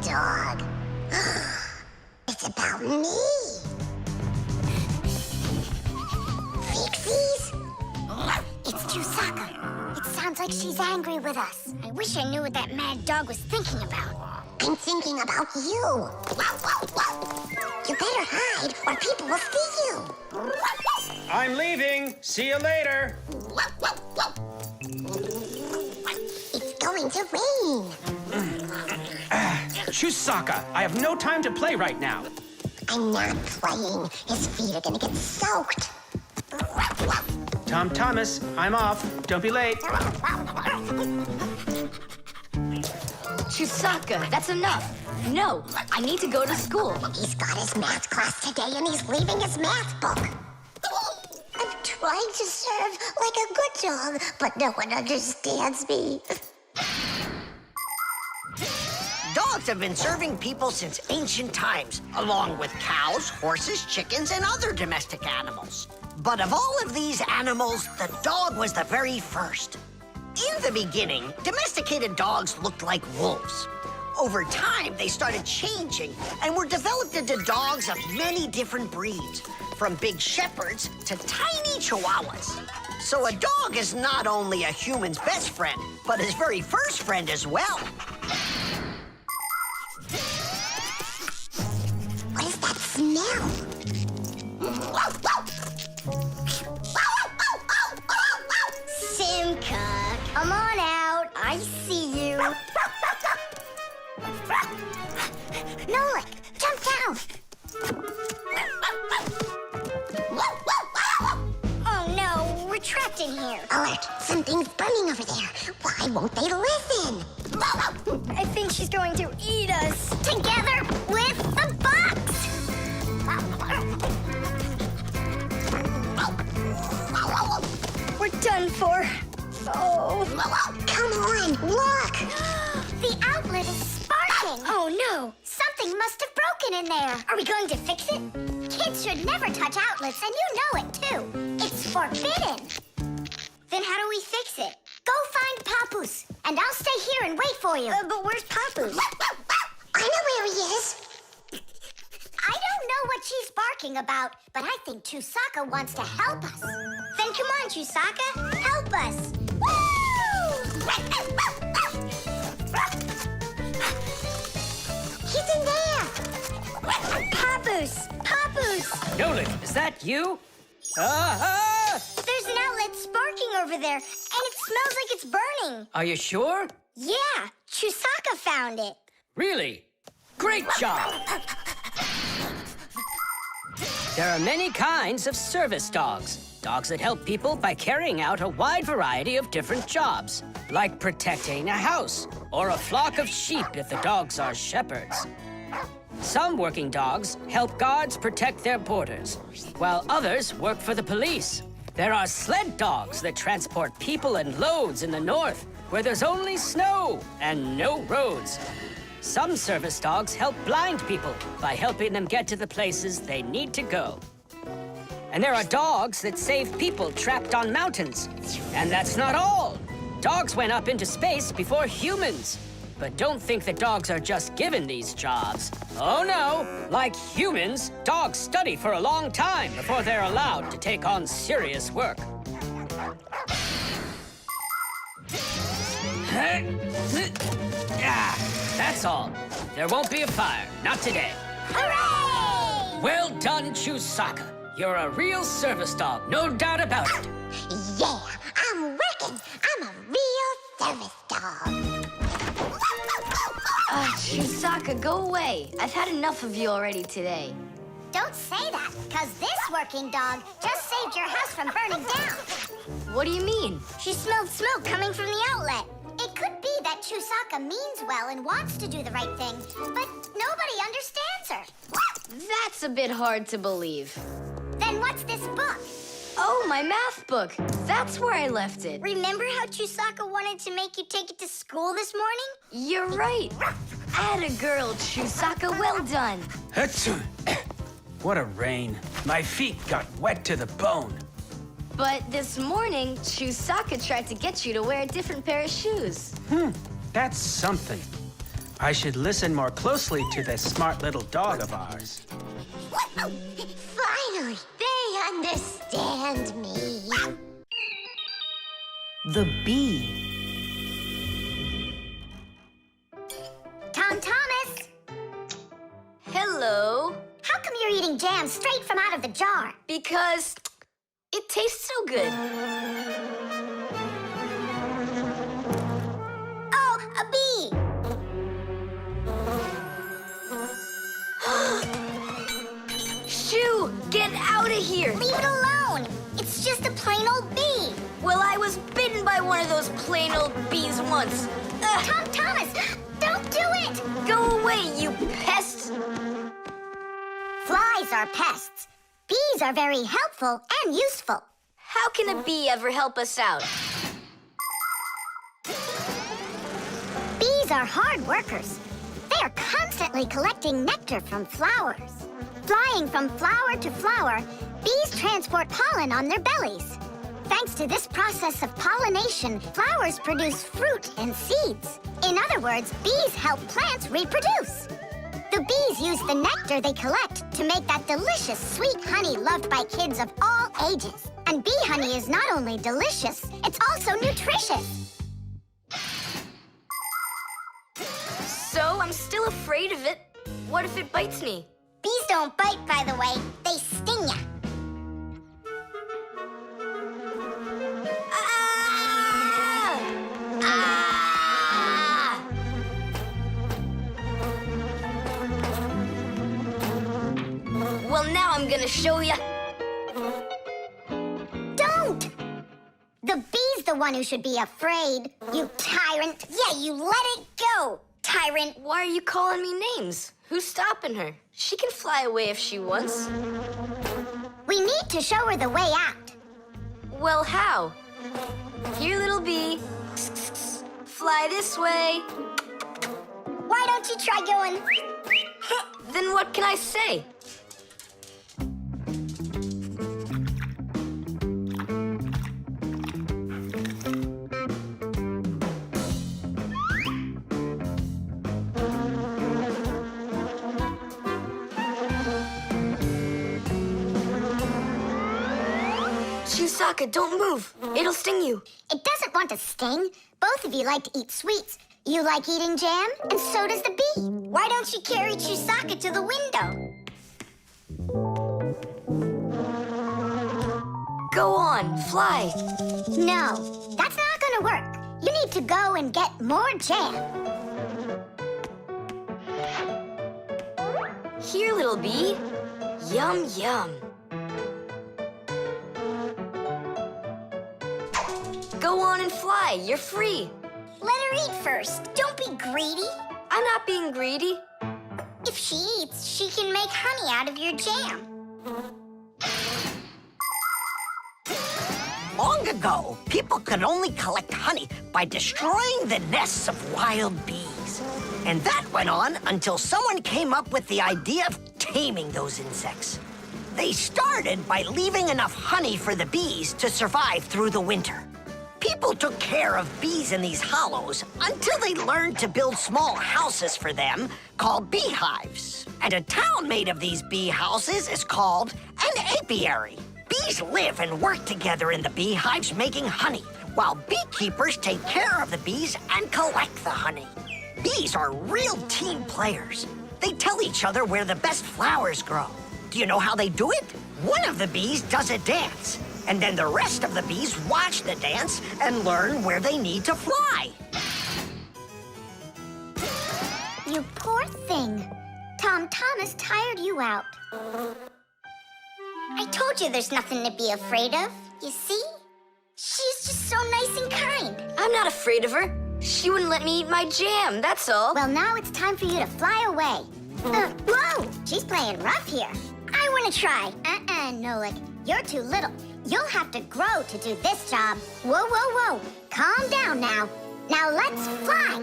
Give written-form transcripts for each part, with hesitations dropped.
dog. It's about me. Fixies? It's Chewsocka. It sounds like she's angry with us. I wish I knew what that mad dog was thinking about. I'm thinking about you. You better hide or people will see you. I'm leaving. See you later. It's going to rain. Chewsocka, I have no time to play right now. I'm not playing. His feet are gonna get soaked. Tom Thomas, I'm off. Don't be late. Chewsocka, that's enough. No, I need to go to school. He's got his math class today and he's leaving his math book. I'm trying to serve like a good dog, but no one understands me. Dogs have been serving people since ancient times, along with cows, horses, chickens, and other domestic animals. But of all of these animals, the dog was the very first. In the beginning, domesticated dogs looked like wolves. Over time, they started changing and were developed into dogs of many different breeds, from big shepherds to tiny chihuahuas. So a dog is not only a human's best friend, but his very first friend as well. What is that smell? Simka, come on out. I see you. Nolik, jump down. Oh no, we're trapped in here. Alert, something's burning over there. Why won't they listen? I think she's going to eat us. Together with the box. We're done for. Oh. Come on, look! The outlet is sparking. Oh no, something must have broken in there. Are we going to fix it? Kids should never touch outlets, and you know it too. It's forbidden. Then how do we fix it? Go find Papoose, and I'll stay here and wait for you. But where's Papoose? I know where he is. I don't know what she's barking about, but I think Chewsocka wants to help us. Then come on, Chewsocka, help us. Woo! He's in there. Papoose! Papoose! Nolik, is that you? Ah! There's an outlet sparking over there, and it smells like it's burning. Are you sure? Yeah, Chewsocka found it. Really? Great job! There are many kinds of service dogs. Dogs that help people by carrying out a wide variety of different jobs, like protecting a house or a flock of sheep if the dogs are shepherds. Some working dogs help guards protect their borders, while others work for the police. There are sled dogs that transport people and loads in the north, where there's only snow and no roads. Some service dogs help blind people by helping them get to the places they need to go. And there are dogs that save people trapped on mountains. And that's not all. Dogs went up into space before humans. But don't think that dogs are just given these jobs. Oh no, like humans, dogs study for a long time before they're allowed to take on serious work. Ah, that's all. There won't be a fire, not today. Hooray! Well done, Chewsocka. You're a real service dog, no doubt about it. Yeah, I'm working. I'm a real service dog. Chewsocka, go away. I've had enough of you already today. Don't say that, because this working dog just saved your house from burning down. What do you mean? She smelled smoke coming from the outlet. It could be that Chewsocka means well and wants to do the right thing, but nobody understands her. That's a bit hard to believe. Then what's this book? Oh, my math book. That's where I left it. Remember how Chewsocka wanted to make you take it to school this morning? You're right. Atta girl, Chewsocka. Well done. Achoo. What a rain. My feet got wet to the bone. But this morning, Chewsocka tried to get you to wear a different pair of shoes. That's something. I should listen more closely to this smart little dog of ours. Finally, they understand me. The bee. Tom Thomas, Hello. how come you're eating jam straight from out of the jar? Because it tastes so good. Oh, a bee! Shoo, get out of here. Leave it alone. It's just a plain old bee. Well, I was bitten by one of those plain old bees once. Tom Thomas, don't do it! Go away, you pest. Flies are pests. Bees are very helpful and useful. How can a bee ever help us out? Bees are hard workers. They are constantly collecting nectar from flowers. Flying from flower to flower, bees transport pollen on their bellies. Thanks to this process of pollination, flowers produce fruit and seeds. In other words, bees help plants reproduce. The bees use the nectar they collect to make that delicious sweet honey loved by kids of all ages. And bee honey is not only delicious, it's also nutritious. So I'm still afraid of it. What if it bites me? Bees don't bite, by the way. They sting ya. Ah! Ah! Well, now I'm gonna show ya. Don't! The bee's the one who should be afraid. You tyrant. Yeah, you let it go, tyrant. Why are you calling me names? Who's stopping her? She can fly away if she wants. We need to show her the way out. Well, how? Here, little bee. Fly this way. Why don't you try going? Then what can I say? Chewsocka, don't move. It'll sting you. It doesn't want to sting. Both of you like to eat sweets. You like eating jam, and so does the bee. Why don't you carry Chewsocka to the window? Go on, fly. No, that's not gonna work. You need to go and get more jam. Here, little bee. Yum, yum. Go on and fly. You're free. Let her eat first. Don't be greedy. I'm not being greedy. If she eats, she can make honey out of your jam. Long ago, people could only collect honey by destroying the nests of wild bees. And that went on until someone came up with the idea of taming those insects. They started by leaving enough honey for the bees to survive through the winter. People took care of bees in these hollows until they learned to build small houses for them called beehives. And a town made of these bee houses is called an apiary. Bees live and work together in the beehives making honey, while beekeepers take care of the bees and collect the honey. Bees are real team players. They tell each other where the best flowers grow. Do you know how they do it? One of the bees does a dance, and then the rest of the bees watch the dance and learn where they need to fly. You poor thing. Tom Thomas tired you out. I told you there's nothing to be afraid of. You see? She's just so nice and kind. I'm not afraid of her. She wouldn't let me eat my jam, that's all. Well, now it's time for you to fly away. Whoa! She's playing rough here. I want to try. Nolik. You're too little. You'll have to grow to do this job. Whoa, whoa, whoa. Calm down now. Now let's fly.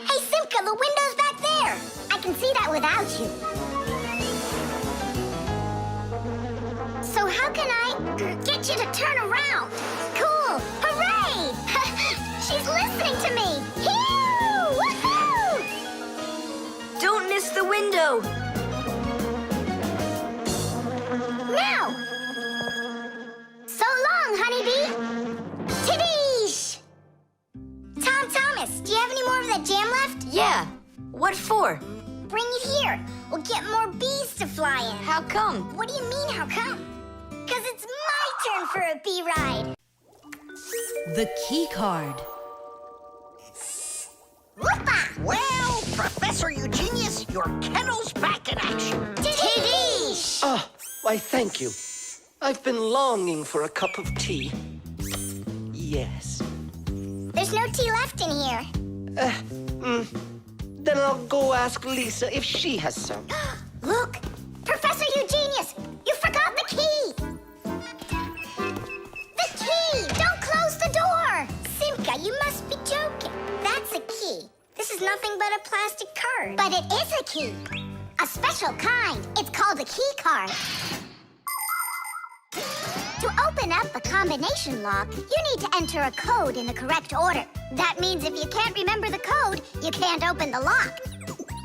Hey, Simka, the window's back there. I can see that without you. So how can I get you to turn around? Cool! Hooray! She's listening to me! Woohoo! the window! Now! So long, honeybee! Tidish! Tom Thomas, do you have any more of that jam left? Yeah. What for? Bring it here. We'll get more bees to fly in. How come? What do you mean, how come? Because it's my turn for a bee ride. The key card. Whoopa! Well, Professor Eugenius, your kennel's back in action. Tidish! Ah, why, thank you. I've been longing for a cup of tea. Yes. There's no tea left in here. Then I'll go ask Lisa if she has some. Look! Professor Eugenius! You forgot the key! The key! Don't close the door! Simka, you must be joking. That's a key. This is nothing but a plastic card. But it is a key. A special kind. It's called a key card. To open up a combination lock, you need to enter a code in the correct order. That means if you can't remember the code, you can't open the lock.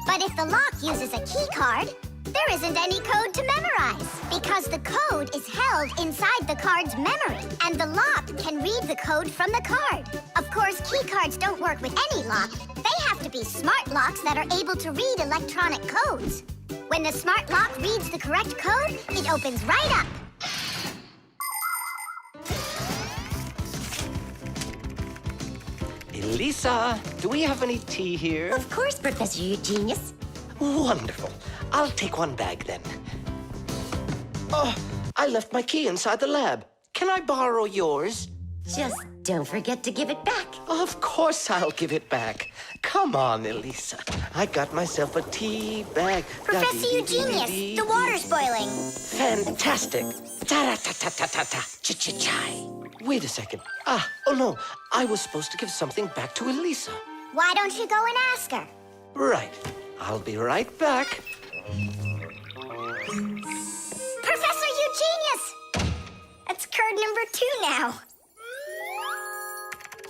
But if the lock uses a key card, there isn't any code to memorize because the code is held inside the card's memory, and the lock can read the code from the card. Of course, key cards don't work with any lock. They have to be smart locks that are able to read electronic codes. When the smart lock reads the correct code, it opens right up. Lisa, do we have any tea here? Of course, Professor Eugenius. Wonderful. I'll take one bag then. Oh, I left my key inside the lab. Can I borrow yours? Just don't forget to give it back. Of course I'll give it back. Come on, Elisa. I got myself a tea bag. Professor Eugenius, the water's boiling. Fantastic. Ta-ra-ta-ta-ta-ta-ta. Ch-ch-chai. Wait a second. Oh no. I was supposed to give something back to Elisa. Why don't you go and ask her? Right. I'll be right back. Professor Eugenius! That's card number 2 now.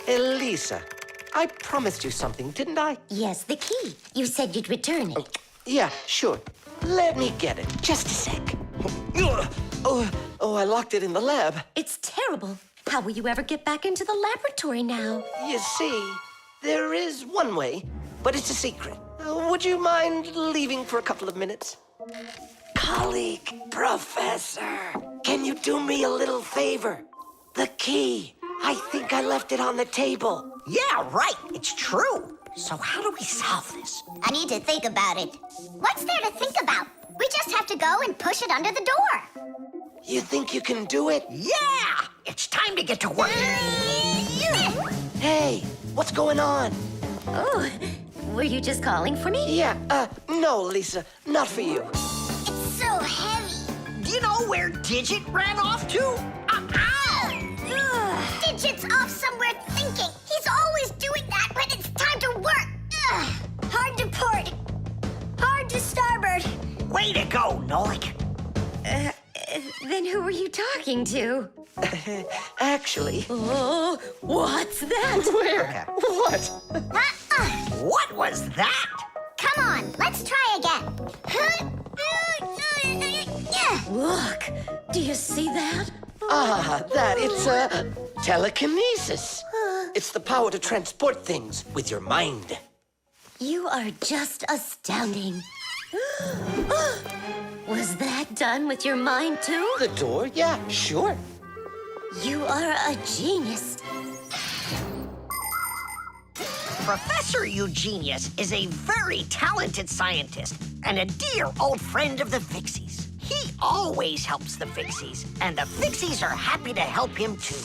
Elisa, I promised you something, didn't I? Yes, the key. You said you'd return it. Yeah, sure. Let me get it. Just a sec. Oh, I locked it in the lab. It's terrible. How will you ever get back into the laboratory now? You see, there is one way, but it's a secret. Would you mind leaving for a couple of minutes? Colleague, Professor, can you do me a little favor? The key. I think I left it on the table. Yeah, right. It's true. So how do we solve this? I need to think about it. What's there to think about? We just have to go and push it under the door. You think you can do it? Yeah! It's time to get to work. Hey, what's going on? Oh, were you just calling for me? Yeah, no, Lisa, not for you. It's so heavy. Do you know where Digit ran off to? Ow! Digit's off somewhere thinking. He's always doing that when it's time to work. Hard to port. Hard to starboard. Way to go, Nolik. Then who were you talking to? Actually. Oh, what's that? Where? What? What was that? Come on, let's try again. Look, do you see that? It's telekinesis. It's the power to transport things with your mind. You are just astounding. Was that done with your mind, too? The door? Yeah, sure. You are a genius. Professor Eugenius is a very talented scientist and a dear old friend of the Fixies. He always helps the Fixies, and the Fixies are happy to help him too.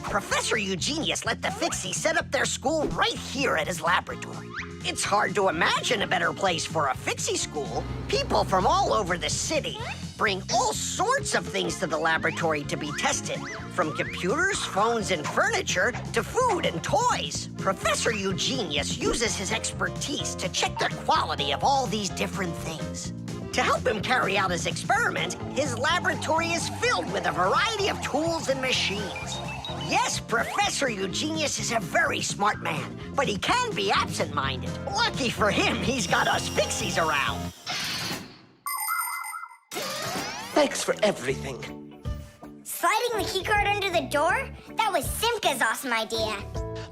Professor Eugenius let the Fixies set up their school right here at his laboratory. It's hard to imagine a better place for a Fixie school. People from all over the city bring all sorts of things to the laboratory to be tested, from computers, phones, and furniture to food and toys. Professor Eugenius uses his expertise to check the quality of all these different things. To help him carry out his experiment, his laboratory is filled with a variety of tools and machines. Yes, Professor Eugenius is a very smart man, but he can be absent-minded. Lucky for him, he's got us Fixies around. Thanks for everything. Sliding the keycard under the door? That was Simka's awesome idea.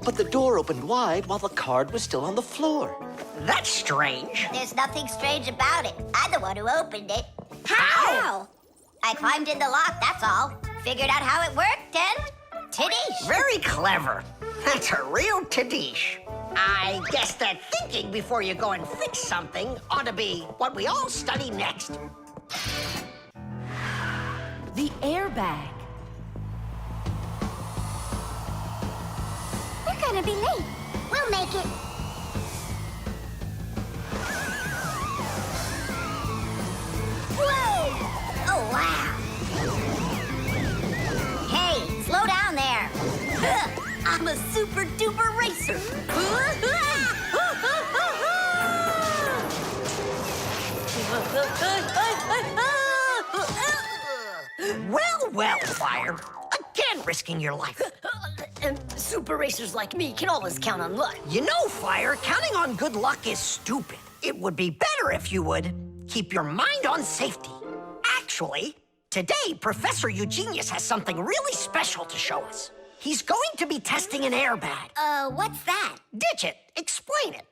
But the door opened wide while the card was still on the floor. That's strange. There's nothing strange about it. I'm the one who opened it. How? I climbed in the lock, that's all. Figured out how it worked, and Tadish. Very clever. That's a real Tadish. I guess that thinking before you go and fix something ought to be what we all study next. The airbag. We're gonna be late. We'll make it. Whoa! Oh, wow. Hey, slow down there. I'm a super duper racer. Well, Fire. Again, risking your life. Super racers like me can always count on luck. You know, Fire, counting on good luck is stupid. It would be better if you would keep your mind on safety. Actually, today, Professor Eugenius has something really special to show us. He's going to be testing an airbag. What's that? Ditch it. Explain it.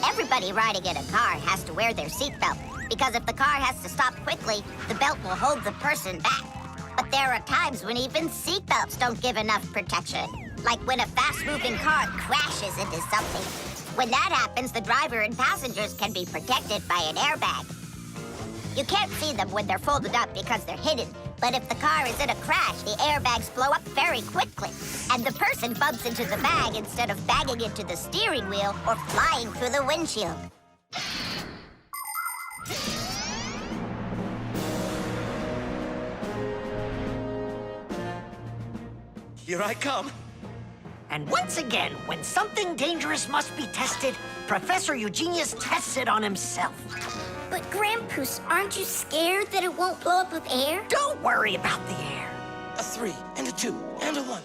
Everybody riding in a car has to wear their seatbelt, because if the car has to stop quickly, the belt will hold the person back. But there are times when even seatbelts don't give enough protection, like when a fast-moving car crashes into something. When that happens, the driver and passengers can be protected by an airbag. You can't see them when they're folded up because they're hidden, but if the car is in a crash, the airbags blow up very quickly, and the person bumps into the bag instead of banging into the steering wheel or flying through the windshield. Here I come. And once again, when something dangerous must be tested, Professor Eugenius tests it on himself. But Grandpoos, aren't you scared that it won't blow up with air? Don't worry about the air. A 3 and a 2 and a 1.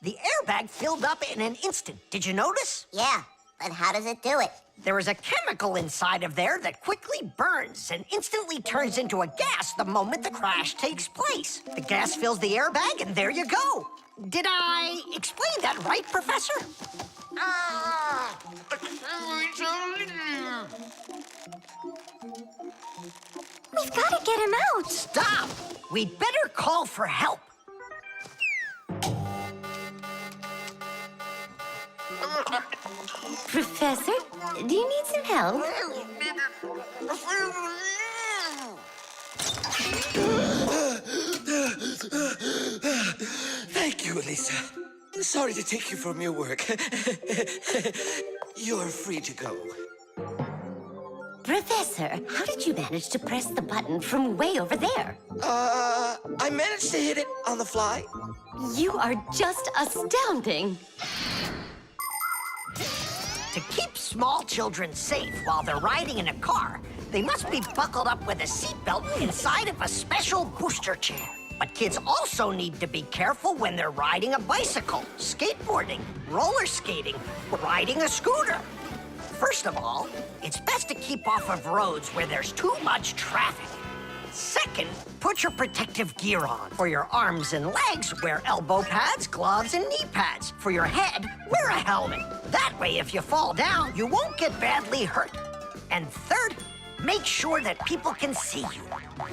The airbag filled up in an instant. Did you notice? Yeah, but how does it do it? There is a chemical inside of there that quickly burns and instantly turns into a gas the moment the crash takes place. The gas fills the airbag, and there you go. Did I explain that right, Professor? We've got to get him out. Stop! We'd better call for help. Professor, do you need some help? Thank you, Elisa. Sorry to take you from your work. You're free to go. Professor, how did you manage to press the button from way over there? I managed to hit it on the fly. You are just astounding. To keep small children safe while they're riding in a car, they must be buckled up with a seatbelt inside of a special booster chair. But kids also need to be careful when they're riding a bicycle, skateboarding, roller skating, riding a scooter. First of all, it's best to keep off of roads where there's too much traffic. Second, put your protective gear on. For your arms and legs, wear elbow pads, gloves, and knee pads. For your head, wear a helmet. That way, if you fall down, you won't get badly hurt. And third, make sure that people can see you.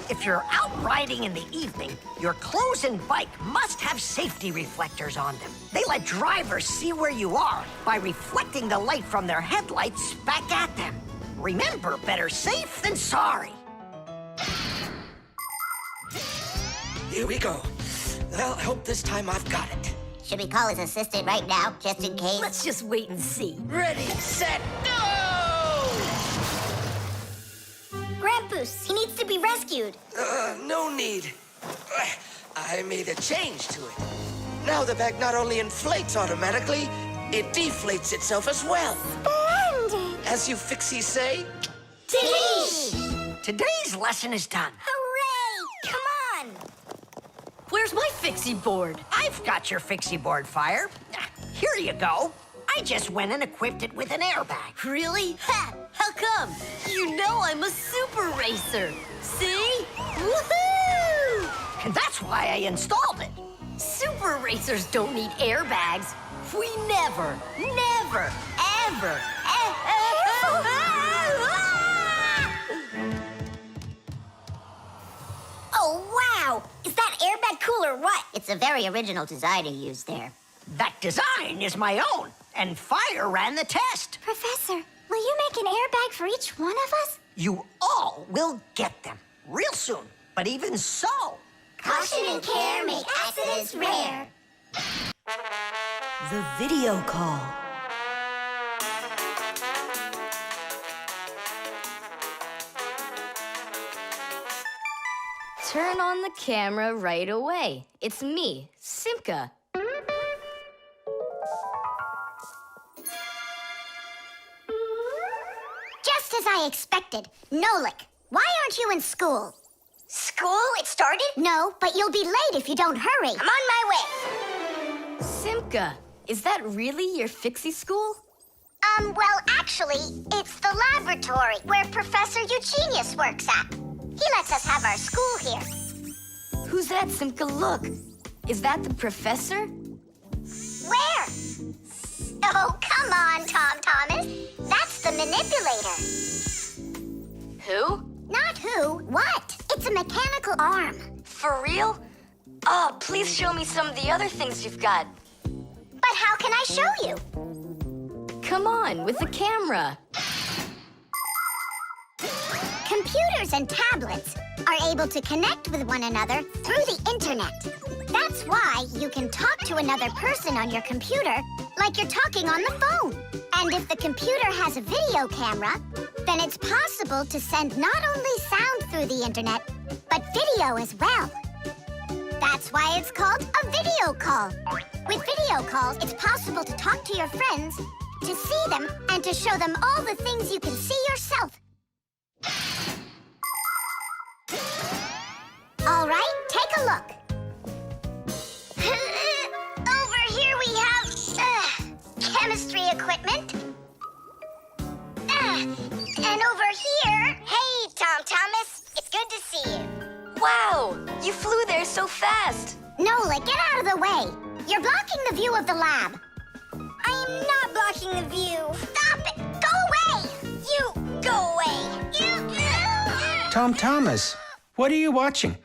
If you're out riding in the evening, your clothes and bike must have safety reflectors on them. They let drivers see where you are by reflecting the light from their headlights back at them. Remember, better safe than sorry. Here we go. Well, I hope this time I've got it. Should we call his assistant right now, just in case? Let's just wait and see. Ready, set, go! Grandpoos, he needs to be rescued. No need. I made a change to it. Now the bag not only inflates automatically, it deflates itself as well. Splendid! As you Fixies say, Today's lesson is done. Hooray! Come on! Where's my Fixie board? I've got your Fixie board, Fire. Here you go. I just went and equipped it with an airbag. Really? Ha! How come? You know I'm a super racer. See? Woohoo! And that's why I installed it. Super racers don't need airbags. We never, ever. Oh, wow! Is that airbag cool or what? It's a very original design you used there. That design is my own, and Fire ran the test. Professor, will you make an airbag for each one of us? You all will get them real soon. But even so, Caution and care make accidents rare. The video call. Turn on the camera right away. It's me, Simka. Just as I expected. Nolik, why aren't you in school? School? It started? No, but you'll be late if you don't hurry. I'm on my way. Simka, is that really your Fixie school? Well, actually, it's the laboratory where Professor Eugenius works at. He lets us have our school here. Who's that, Simka? Look. Is that the professor? Where? Oh, come on, Tom Thomas. That's the manipulator. Who? Not who, what? It's a mechanical arm. For real? Oh, please show me some of the other things you've got. But how can I show you? Come on, with the camera. Computers and tablets are able to connect with one another through the internet. That's why you can talk to another person on your computer like you're talking on the phone. And if the computer has a video camera, then it's possible to send not only sound through the internet, but video as well. That's why it's called a video call. With video calls, it's possible to talk to your friends, to see them, and to show them all the things you can see yourself. All right, take a look. Over here we have chemistry equipment. And over here, hey, Tom Thomas, it's good to see you. Wow, you flew there so fast. Nola, get out of the way. You're blocking the view of the lab. I am not blocking the view. Stop it. Go away. You, go away. Tom Thomas, what are you watching?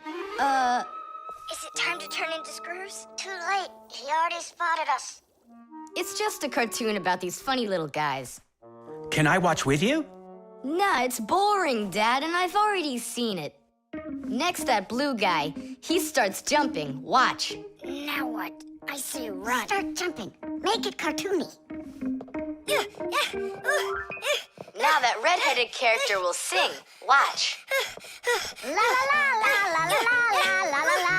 Is it time to turn into screws? Too late. He already spotted us. It's just a cartoon about these funny little guys. Can I watch with you? Nah, it's boring, Dad, and I've already seen it. Next, that blue guy, he starts jumping. Watch. Now what? I say run. Start jumping. Make it cartoony. Now that redheaded character will sing. Watch. La la la la la la la la la la.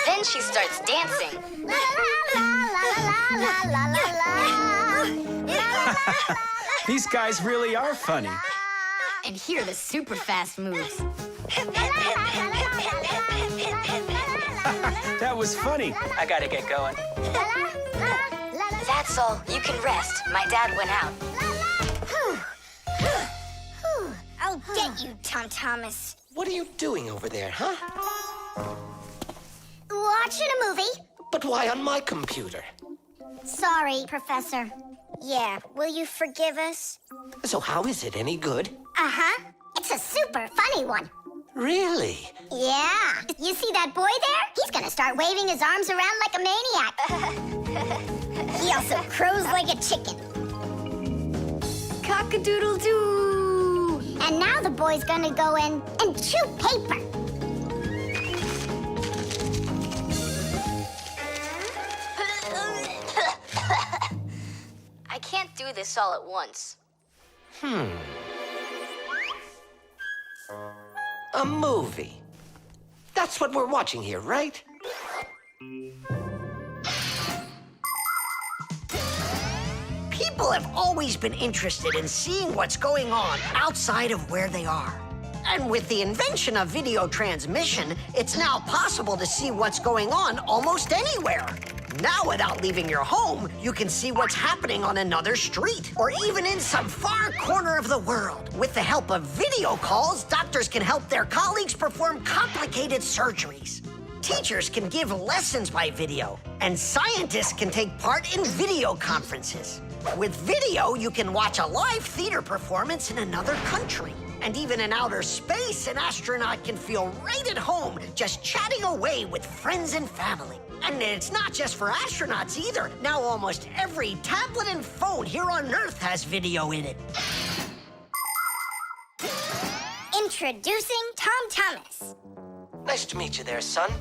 Then she starts dancing. La la la la la la la la. These guys really are funny. And here are the super fast moves. That was funny. I gotta get going. That's all. You can rest. My dad went out. I'll get you, Tom Thomas. what are you doing over there, huh? Watching a movie. But why on my computer? Sorry, Professor. Yeah, will you forgive us? So how is it any good? Uh-huh. It's a super funny one. Really? Yeah. You see that boy there? He's gonna start waving his arms around like a maniac. He also crows like a chicken. Cock-a-doodle-doo! And now the boy's gonna go in and chew paper. I can't do this all at once. A movie. That's what we're watching here, right? People have always been interested in seeing what's going on outside of where they are. And with the invention of video transmission, it's now possible to see what's going on almost anywhere. Now, without leaving your home, you can see what's happening on another street or even in some far corner of the world. With the help of video calls, doctors can help their colleagues perform complicated surgeries. Teachers can give lessons by video, and scientists can take part in video conferences. With video, you can watch a live theater performance in another country. And even in outer space, an astronaut can feel right at home just chatting away with friends and family. And it's not just for astronauts either. Now almost every tablet and phone here on Earth has video in it. Introducing Tom Thomas. Nice to meet you there, son.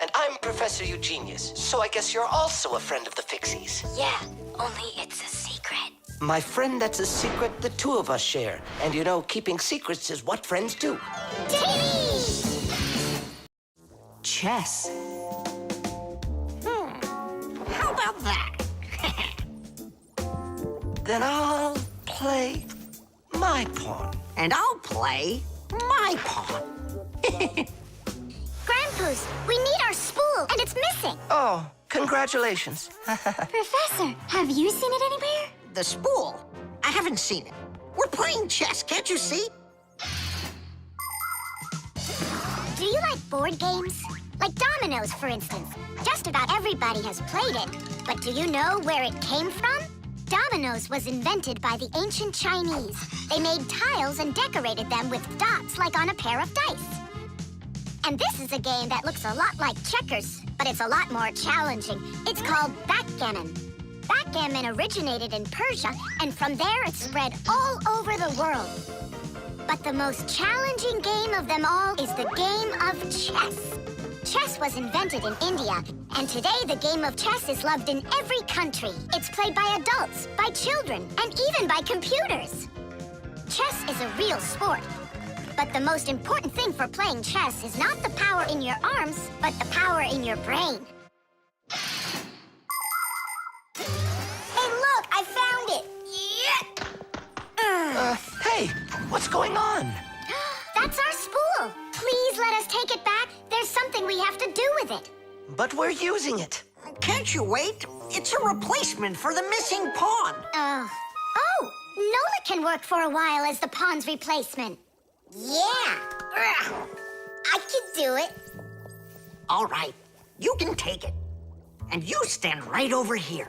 And I'm Professor Eugenius, so I guess you're also a friend of the Fixies. Yeah, only it's a secret. My friend, that's a secret the two of us share. And you know, keeping secrets is what friends do. Davy! Chess. How about that? Then I'll play my pawn. And I'll play my pawn. Grandpa's, we need our spool, and it's missing. Oh, congratulations. Professor, have you seen it anywhere? The spool? I haven't seen it. We're playing chess, can't you see? Do you like board games? Like dominoes, for instance. Just about everybody has played it. But do you know where it came from? Dominoes was invented by the ancient Chinese. They made tiles and decorated them with dots like on a pair of dice. And this is a game that looks a lot like checkers, but it's a lot more challenging. It's called backgammon. Backgammon originated in Persia, and from there it spread all over the world. But the most challenging game of them all is the game of chess. Chess was invented in India, and today the game of chess is loved in every country. It's played by adults, by children, and even by computers. Chess is a real sport. But the most important thing for playing chess is not the power in your arms, but the power in your brain. Hey, look, I found it! Yeah! Hey, what's going on? That's our spool. Please let us take it back. There's something we have to do with it. But we're using it. Can't you wait? It's a replacement for the missing pawn. Oh, Nolik can work for a while as the pawn's replacement. Yeah, I could do it. All right, you can take it. And you stand right over here.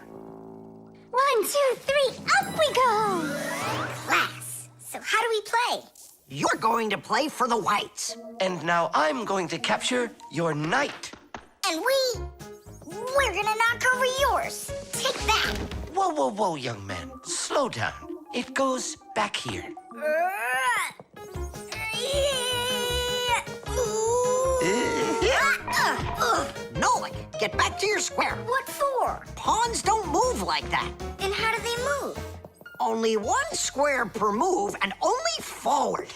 1, 2, 3, up we go! Class. So how do we play? You're going to play for the whites. And now I'm going to capture your knight. And we're gonna knock over yours. Take that. Whoa, whoa, whoa, young man. Slow down. It goes back here. Nolik, get back to your square. What for? Pawns don't move like that. And how do they move? Only one square per move and only forward.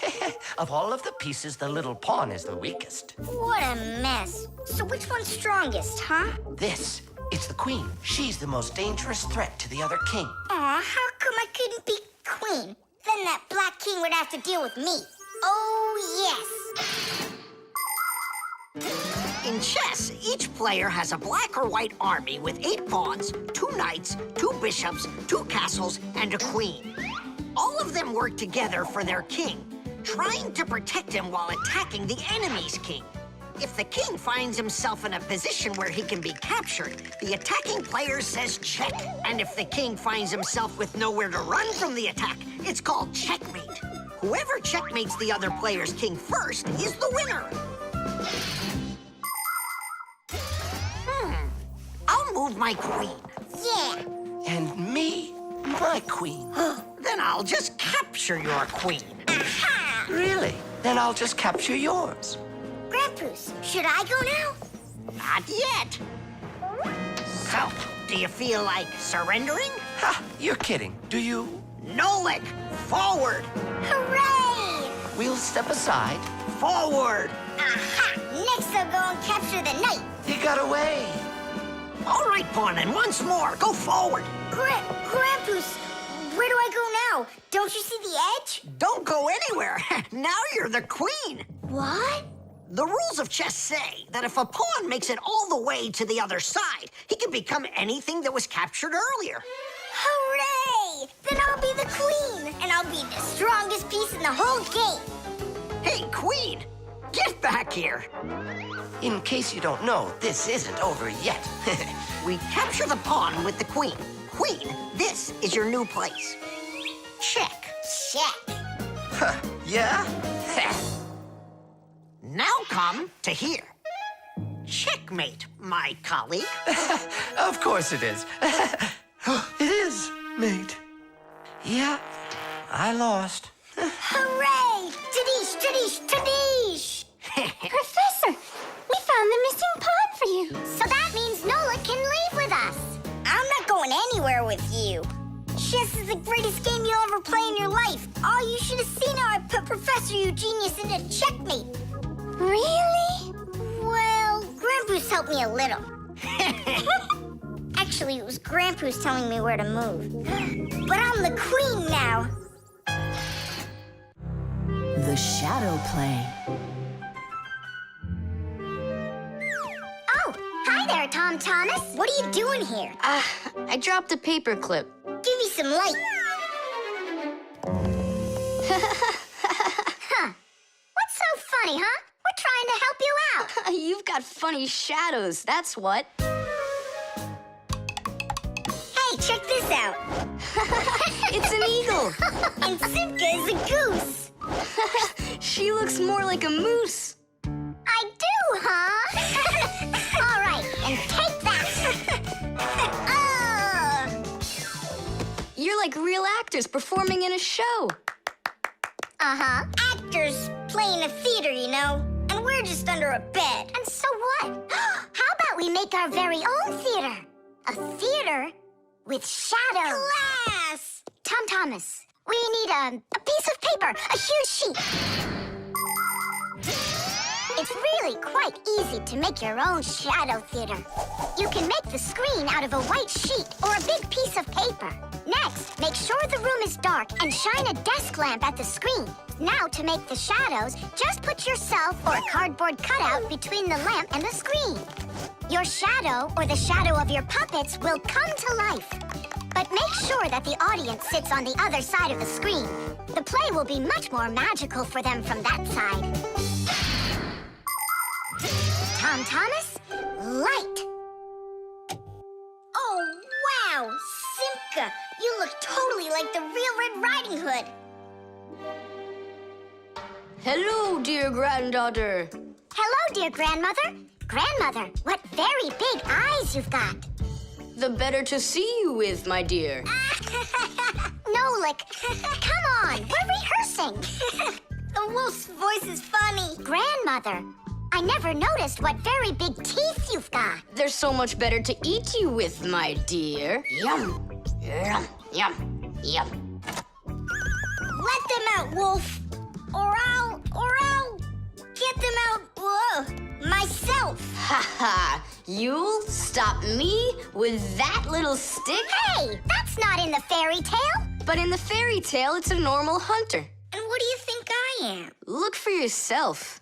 Of all of the pieces, the little pawn is the weakest. What a mess. So which one's strongest, huh? This, it's the queen. She's the most dangerous threat to the other king. Aw, how come I couldn't be queen? Then that black king would have to deal with me. Oh, yes. In chess, each player has a black or white army with 8 pawns, 2 knights, 2 bishops, 2 castles, and a queen. All of them work together for their king, trying to protect him while attacking the enemy's king. If the king finds himself in a position where he can be captured, the attacking player says check. And if the king finds himself with nowhere to run from the attack, it's called checkmate. Whoever checkmates the other player's king first is the winner. I'll move my queen. Yeah. And me, my queen. Then I'll just capture your queen. Really? Then I'll just capture yours. Grandpa's, should I go now? Not yet. So, do you feel like surrendering? Ha! You're kidding. Do you? Nolik, forward. Hooray! We'll step aside. Forward. Aha! Next I'll go and capture the knight. He got away. All right, pawn, and once more, go forward. Grandpa's, Where do I go now? Don't you see the edge? Don't go anywhere. Now you're the queen. What? The rules of chess say that if a pawn makes it all the way to the other side, he can become anything that was captured earlier. Hooray! Then I'll be the queen, and I'll be the strongest piece in the whole game. Hey, queen, get back here. In case you don't know, this isn't over yet. We capture the pawn with the queen. Queen, this is your new place. Check. Check. Yeah? Now come to here. Checkmate, my colleague. Of course it is. It is, mate. Yeah, I lost. Hooray! Tadish, tadish, tadish! Professor, we found the missing pawn for you. So that means Nolik can leave with us. I'm not going anywhere with you. Chess is the greatest game you'll ever play in your life. Oh, you should have seen how I put Professor Eugenius into checkmate. Really? Well, Grandpa's helped me a little. Actually, it was Grandpa's telling me where to move. But I'm the queen now. The shadow play. Oh, hi there, Tom Thomas. What are you doing here? I dropped a paper clip. Give me some light. Huh. What's so funny, huh? We're trying to help you out. You've got funny shadows, that's what. Hey, check this out. It's an eagle. And Simka is a goose. She looks more like a moose. I do, huh? All right, and take that. You're like real actors performing in a show. Uh-huh. Actors playing a theater, you know? And we're just under a bed. And so what? How about we make our very own theater? A theater with shadows. Class! Tom Thomas, we need a piece of paper, a huge sheet. It's really quite easy to make your own shadow theater. You can make the screen out of a white sheet or a big piece of paper. Next, make sure the room is dark and shine a desk lamp at the screen. Now, to make the shadows, just put yourself or a cardboard cutout between the lamp and the screen. Your shadow, or the shadow of your puppets, will come to life. But make sure that the audience sits on the other side of the screen. The play will be much more magical for them from that side. Tom Thomas, light. Oh, wow! Simka, you look totally like the real Red Riding Hood. Hello, dear granddaughter. Hello, dear grandmother. Grandmother, what very big eyes you've got. The better to see you with, my dear. Nolik, come on, we're rehearsing. The wolf's voice is funny. Grandmother, I never noticed what very big teeth you've got. They're so much better to eat you with, my dear. Yum, yum, yum, yum. Let them out, wolf, or I'll get them out myself. Ha ha! You'll stop me with that little stick? Hey, that's not in the fairy tale. But in the fairy tale, it's a normal hunter. And what do you think I am? Look for yourself.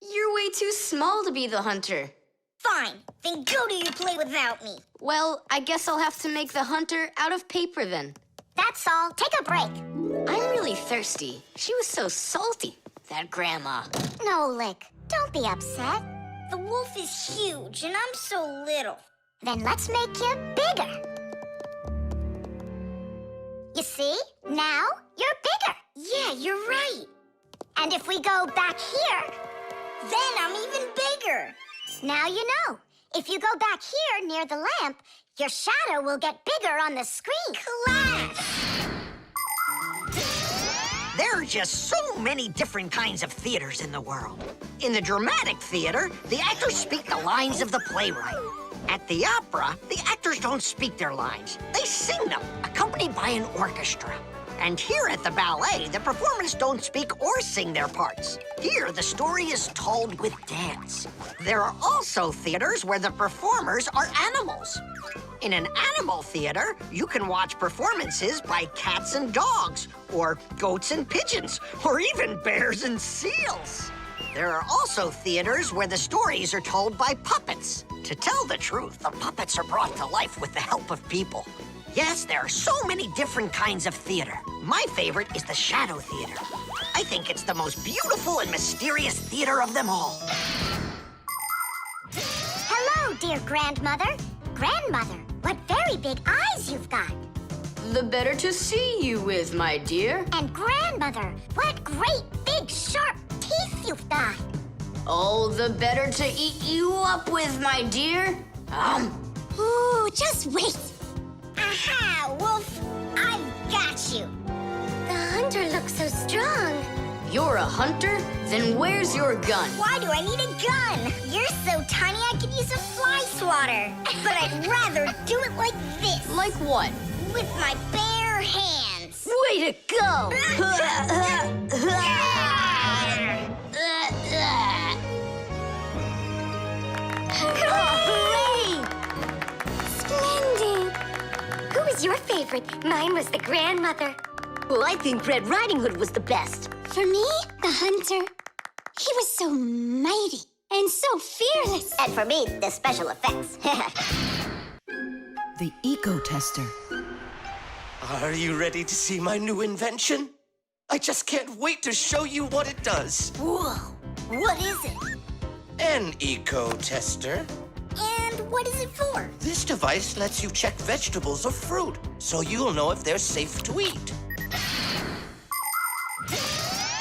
You're way too small to be the hunter. Fine, then go to your play without me. Well, I guess I'll have to make the hunter out of paper then. That's all. Take a break. I'm really thirsty. She was so salty, that grandma. Nolik, don't be upset. The wolf is huge and I'm so little. Then let's make you bigger. You see? Now you're bigger. Yeah, you're right. And if we go back here, then I'm even bigger. Now you know. If you go back here near the lamp, your shadow will get bigger on the screen. Class! There are just so many different kinds of theaters in the world. In the dramatic theater, the actors speak the lines of the playwright. At the opera, the actors don't speak their lines. They sing them, accompanied by an orchestra. And here at the ballet, the performers don't speak or sing their parts. Here, the story is told with dance. There are also theaters where the performers are animals. In an animal theater, you can watch performances by cats and dogs, or goats and pigeons, or even bears and seals. There are also theaters where the stories are told by puppets. To tell the truth, the puppets are brought to life with the help of people. Yes, there are so many different kinds of theater. My favorite is the Shadow Theater. I think it's the most beautiful and mysterious theater of them all. Hello, dear grandmother. Grandmother, what very big eyes you've got. The better to see you with, my dear. And grandmother, what great big sharp teeth you've got. Oh, the better to eat you up with, my dear. Ooh, just wait. Aha, Wolf, I've got you. The hunter looks so strong. You're a hunter? Then where's your gun? Why do I need a gun? You're so tiny I could use a fly swatter. But I'd rather do it like this. Like what? With my bare hands. Way to go! Hooray! Splendid. Who was your favorite? Mine was the grandmother. Well, I think Red Riding Hood was the best. For me, the hunter. He was so mighty and so fearless. And for me, the special effects. The Eco Tester. Are you ready to see my new invention? I just can't wait to show you what it does. Whoa, what is it? An Eco Tester. And what is it for? This device lets you check vegetables or fruit, so you'll know if they're safe to eat.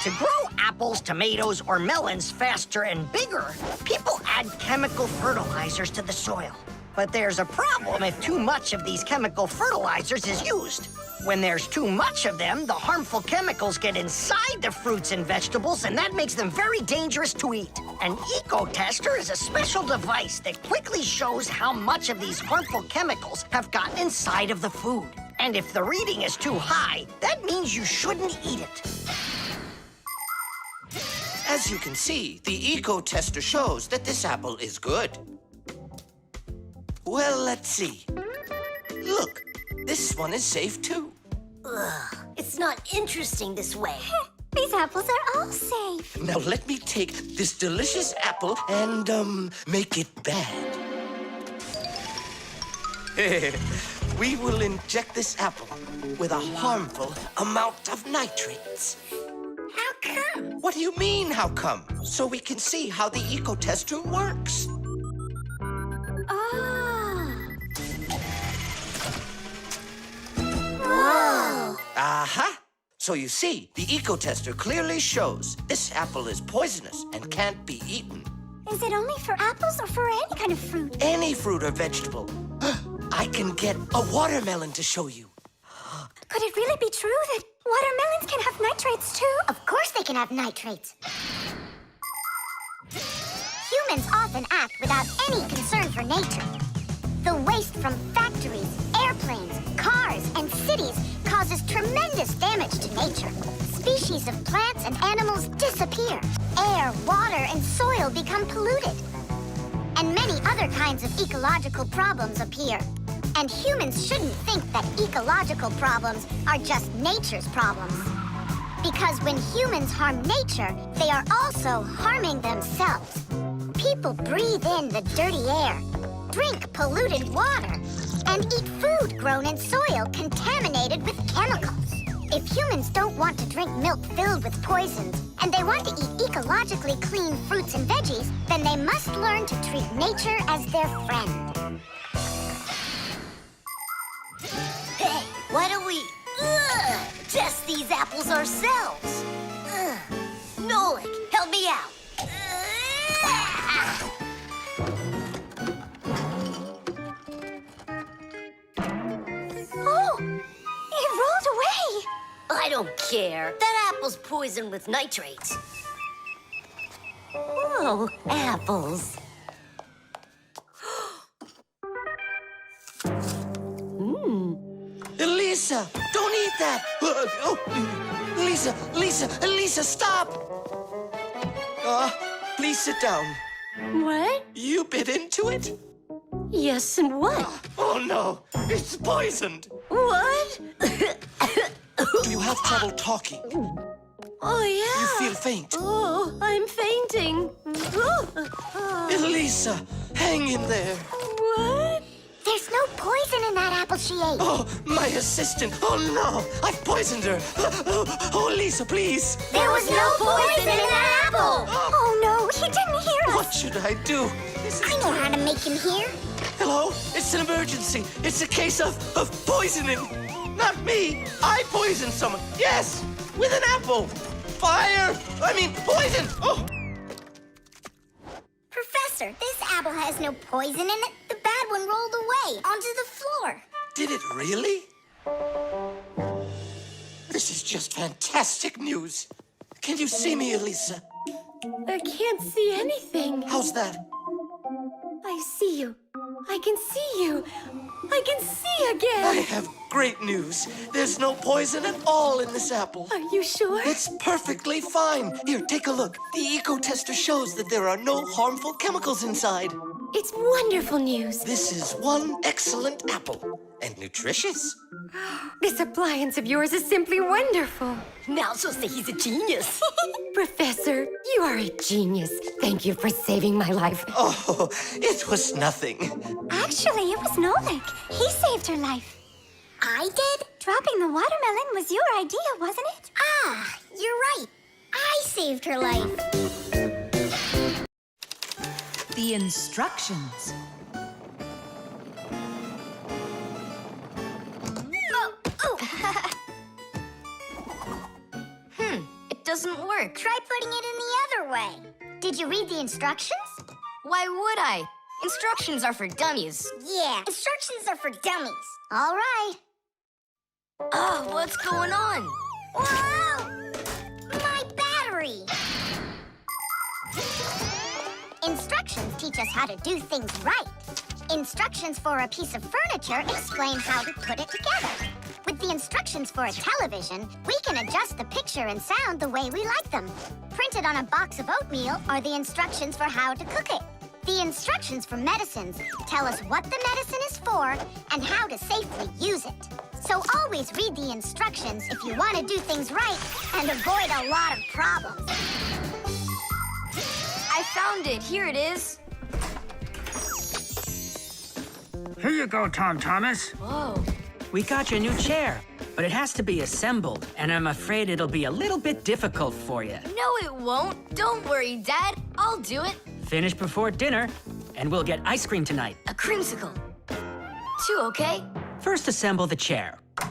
To grow apples, tomatoes, or melons faster and bigger, people add chemical fertilizers to the soil. But there's a problem if too much of these chemical fertilizers is used. When there's too much of them, the harmful chemicals get inside the fruits and vegetables, and that makes them very dangerous to eat. An eco-tester is a special device that quickly shows how much of these harmful chemicals have gotten inside of the food. And if the reading is too high, that means you shouldn't eat it. As you can see, the eco-tester shows that this apple is good. Well, let's see. Look, this one is safe too. Ugh, it's not interesting this way. These apples are all safe. Now let me take this delicious apple and, make it bad. We will inject this apple with a harmful amount of nitrates. How come? What do you mean, how come? So we can see how the eco-tester works. Whoa! Aha! So you see, the eco-tester clearly shows this apple is poisonous and can't be eaten. Is it only for apples or for any kind of fruit? Any fruit or vegetable. I can get a watermelon to show you. Could it really be true that watermelons can have nitrates too? Of course they can have nitrates. Humans often act without any concern for nature. The waste from factories, airplanes, cars, and cities causes tremendous damage to nature. Species of plants and animals disappear. Air, water, and soil become polluted. And many other kinds of ecological problems appear. And humans shouldn't think that ecological problems are just nature's problems. Because when humans harm nature, they are also harming themselves. People breathe in the dirty air, drink polluted water, and eat food grown in soil contaminated with chemicals. If humans don't want to drink milk filled with poisons, and they want to eat ecologically clean fruits and veggies, then they must learn to treat nature as their friend. Hey, why don't we test these apples ourselves? Nolik, help me out. Oh, it rolled away. I don't care. That apple's poisoned with nitrates. Oh, apples. Lisa, don't eat that! Lisa, stop! Please sit down. What? You bit into it? Yes, and what? Oh no, it's poisoned. What? Do you have trouble talking? Oh, yeah. You feel faint? Oh, I'm fainting. Elisa, hang in there. What? There's no poison in that apple she ate. Oh, my assistant. Oh no, I've poisoned her. Oh, Elisa, please. There was no poison in that apple. Oh no, he didn't hear us. What should I do? I know how to make him hear. Hello? It's an emergency. It's a case of poisoning. Not me. I poisoned someone. Yes, with an apple. Fire. Poison. Oh. Professor, this apple has no poison in it. The bad one rolled away onto the floor. Did it really? This is just fantastic news. Can you see me, Elisa? I can't see anything. How's that? I see you. I can see you. I can see again. I have great news. There's no poison at all in this apple. Are you sure? It's perfectly fine. Here, take a look. The eco-tester shows that there are no harmful chemicals inside. It's wonderful news. This is one excellent apple. And nutritious. This appliance of yours is simply wonderful. Now she'll say he's a genius. Professor, you are a genius. Thank you for saving my life. Oh, it was nothing. Actually, it was Nolik. He saved her life. I did? Dropping the watermelon was your idea, wasn't it? Ah, you're right. I saved her life. The instructions. It doesn't work. Try putting it in the other way. Did you read the instructions? Why would I? Instructions are for dummies. Yeah, instructions are for dummies. All right. Oh, what's going on? Whoa! My battery! Instructions teach us how to do things right. Instructions for a piece of furniture explain how to put it together. With the instructions for a television, we can adjust the picture and sound the way we like them. Printed on a box of oatmeal are the instructions for how to cook it. The instructions for medicines tell us what the medicine is for and how to safely use it. So always read the instructions if you want to do things right and avoid a lot of problems. I found it. Here it is. Here you go, Tom Thomas. Whoa. We got you a new chair, but it has to be assembled, and I'm afraid it'll be a little bit difficult for you. No, it won't. Don't worry, Dad. I'll do it. Finish before dinner, and we'll get ice cream tonight. A creamsicle. 2, okay? First, assemble the chair. Tom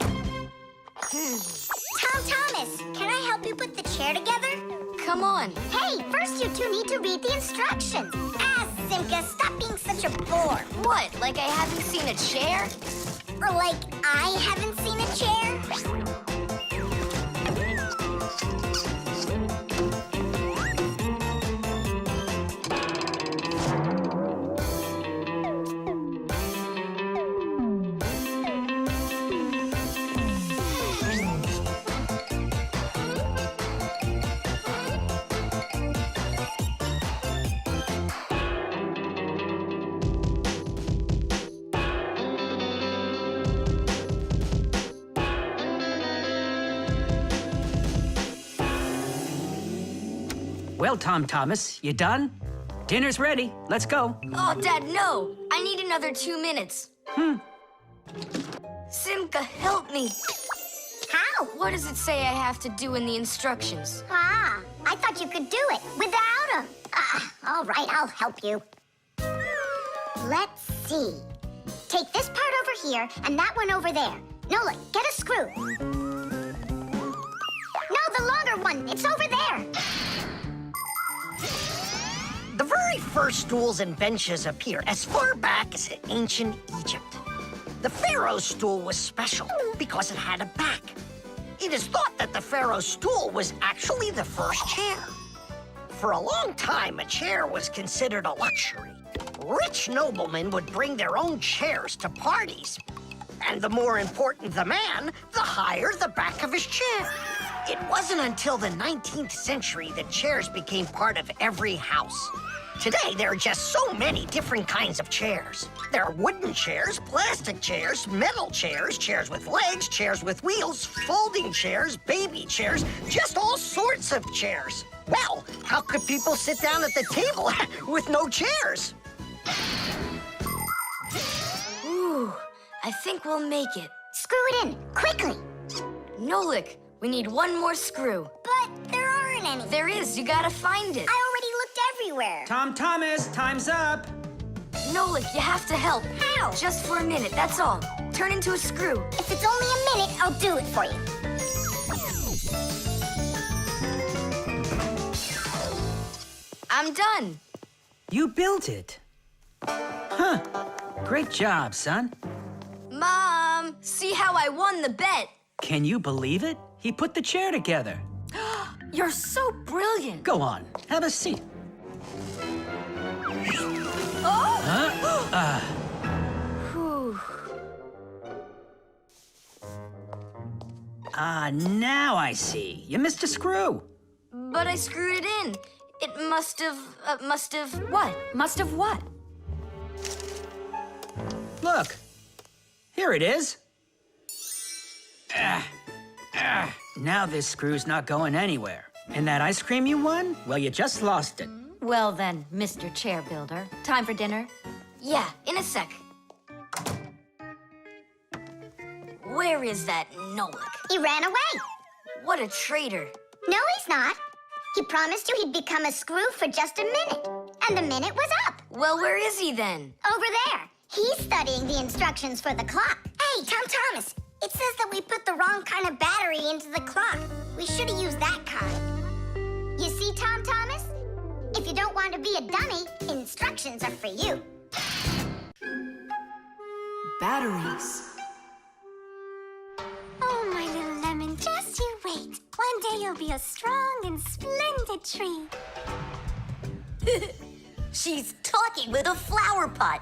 Thomas, can I help you put the chair together? Come on. Hey, first you two need to read the instructions. Ah, Simka, stop being such a bore. What, like I haven't seen a chair? Or like I haven't seen a chair? Well, Tom Thomas, you done? Dinner's ready. Let's go. Oh, Dad, no. I need another 2 minutes. Simka, help me. How? What does it say I have to do in the instructions? Ah, I thought you could do it without him. All right, I'll help you. Let's see. Take this part over here and that one over there. Nolik, get a screw. No, the longer one. It's over there. The very first stools and benches appear as far back as ancient Egypt. The pharaoh's stool was special because it had a back. It is thought that the pharaoh's stool was actually the first chair. For a long time, a chair was considered a luxury. Rich noblemen would bring their own chairs to parties. And the more important the man, the higher the back of his chair. It wasn't until the 19th century that chairs became part of every house. Today, there are just so many different kinds of chairs. There are wooden chairs, plastic chairs, metal chairs, chairs with legs, chairs with wheels, folding chairs, baby chairs, just all sorts of chairs. Well, how could people sit down at the table with no chairs? Ooh, I think we'll make it. Screw it in, quickly. Nolik, we need one more screw. But there aren't any. There is, you gotta find it. I already looked everywhere. Tom Thomas, time's up. Nolik, you have to help. How? Just for a minute, that's all. Turn into a screw. If it's only a minute, I'll do it for you. I'm done. You built it. Huh. Great job, son. Mom, see how I won the bet? Can you believe it? He put the chair together. You're so brilliant. Go on, have a seat. Oh! Whew. Now I see. You missed a screw. But I screwed it in. It must have, what? Must have what? Look, here it is. Now this screw's not going anywhere. And that ice cream you won? Well, you just lost it. Well then, Mr. Chair Builder, time for dinner? Yeah, in a sec. Where is that Nolik? He ran away. What a traitor. No, he's not. He promised you he'd become a screw for just a minute. And the minute was up. Well, where is he then? Over there. He's studying the instructions for the clock. Hey, Tom Thomas. It says that we put the wrong kind of battery into the clock. We should have used that kind. You see, Tom Thomas? If you don't want to be a dummy, instructions are for you. Batteries. Oh, my little lemon, just you wait. One day you'll be a strong and splendid tree. She's talking with a flower pot.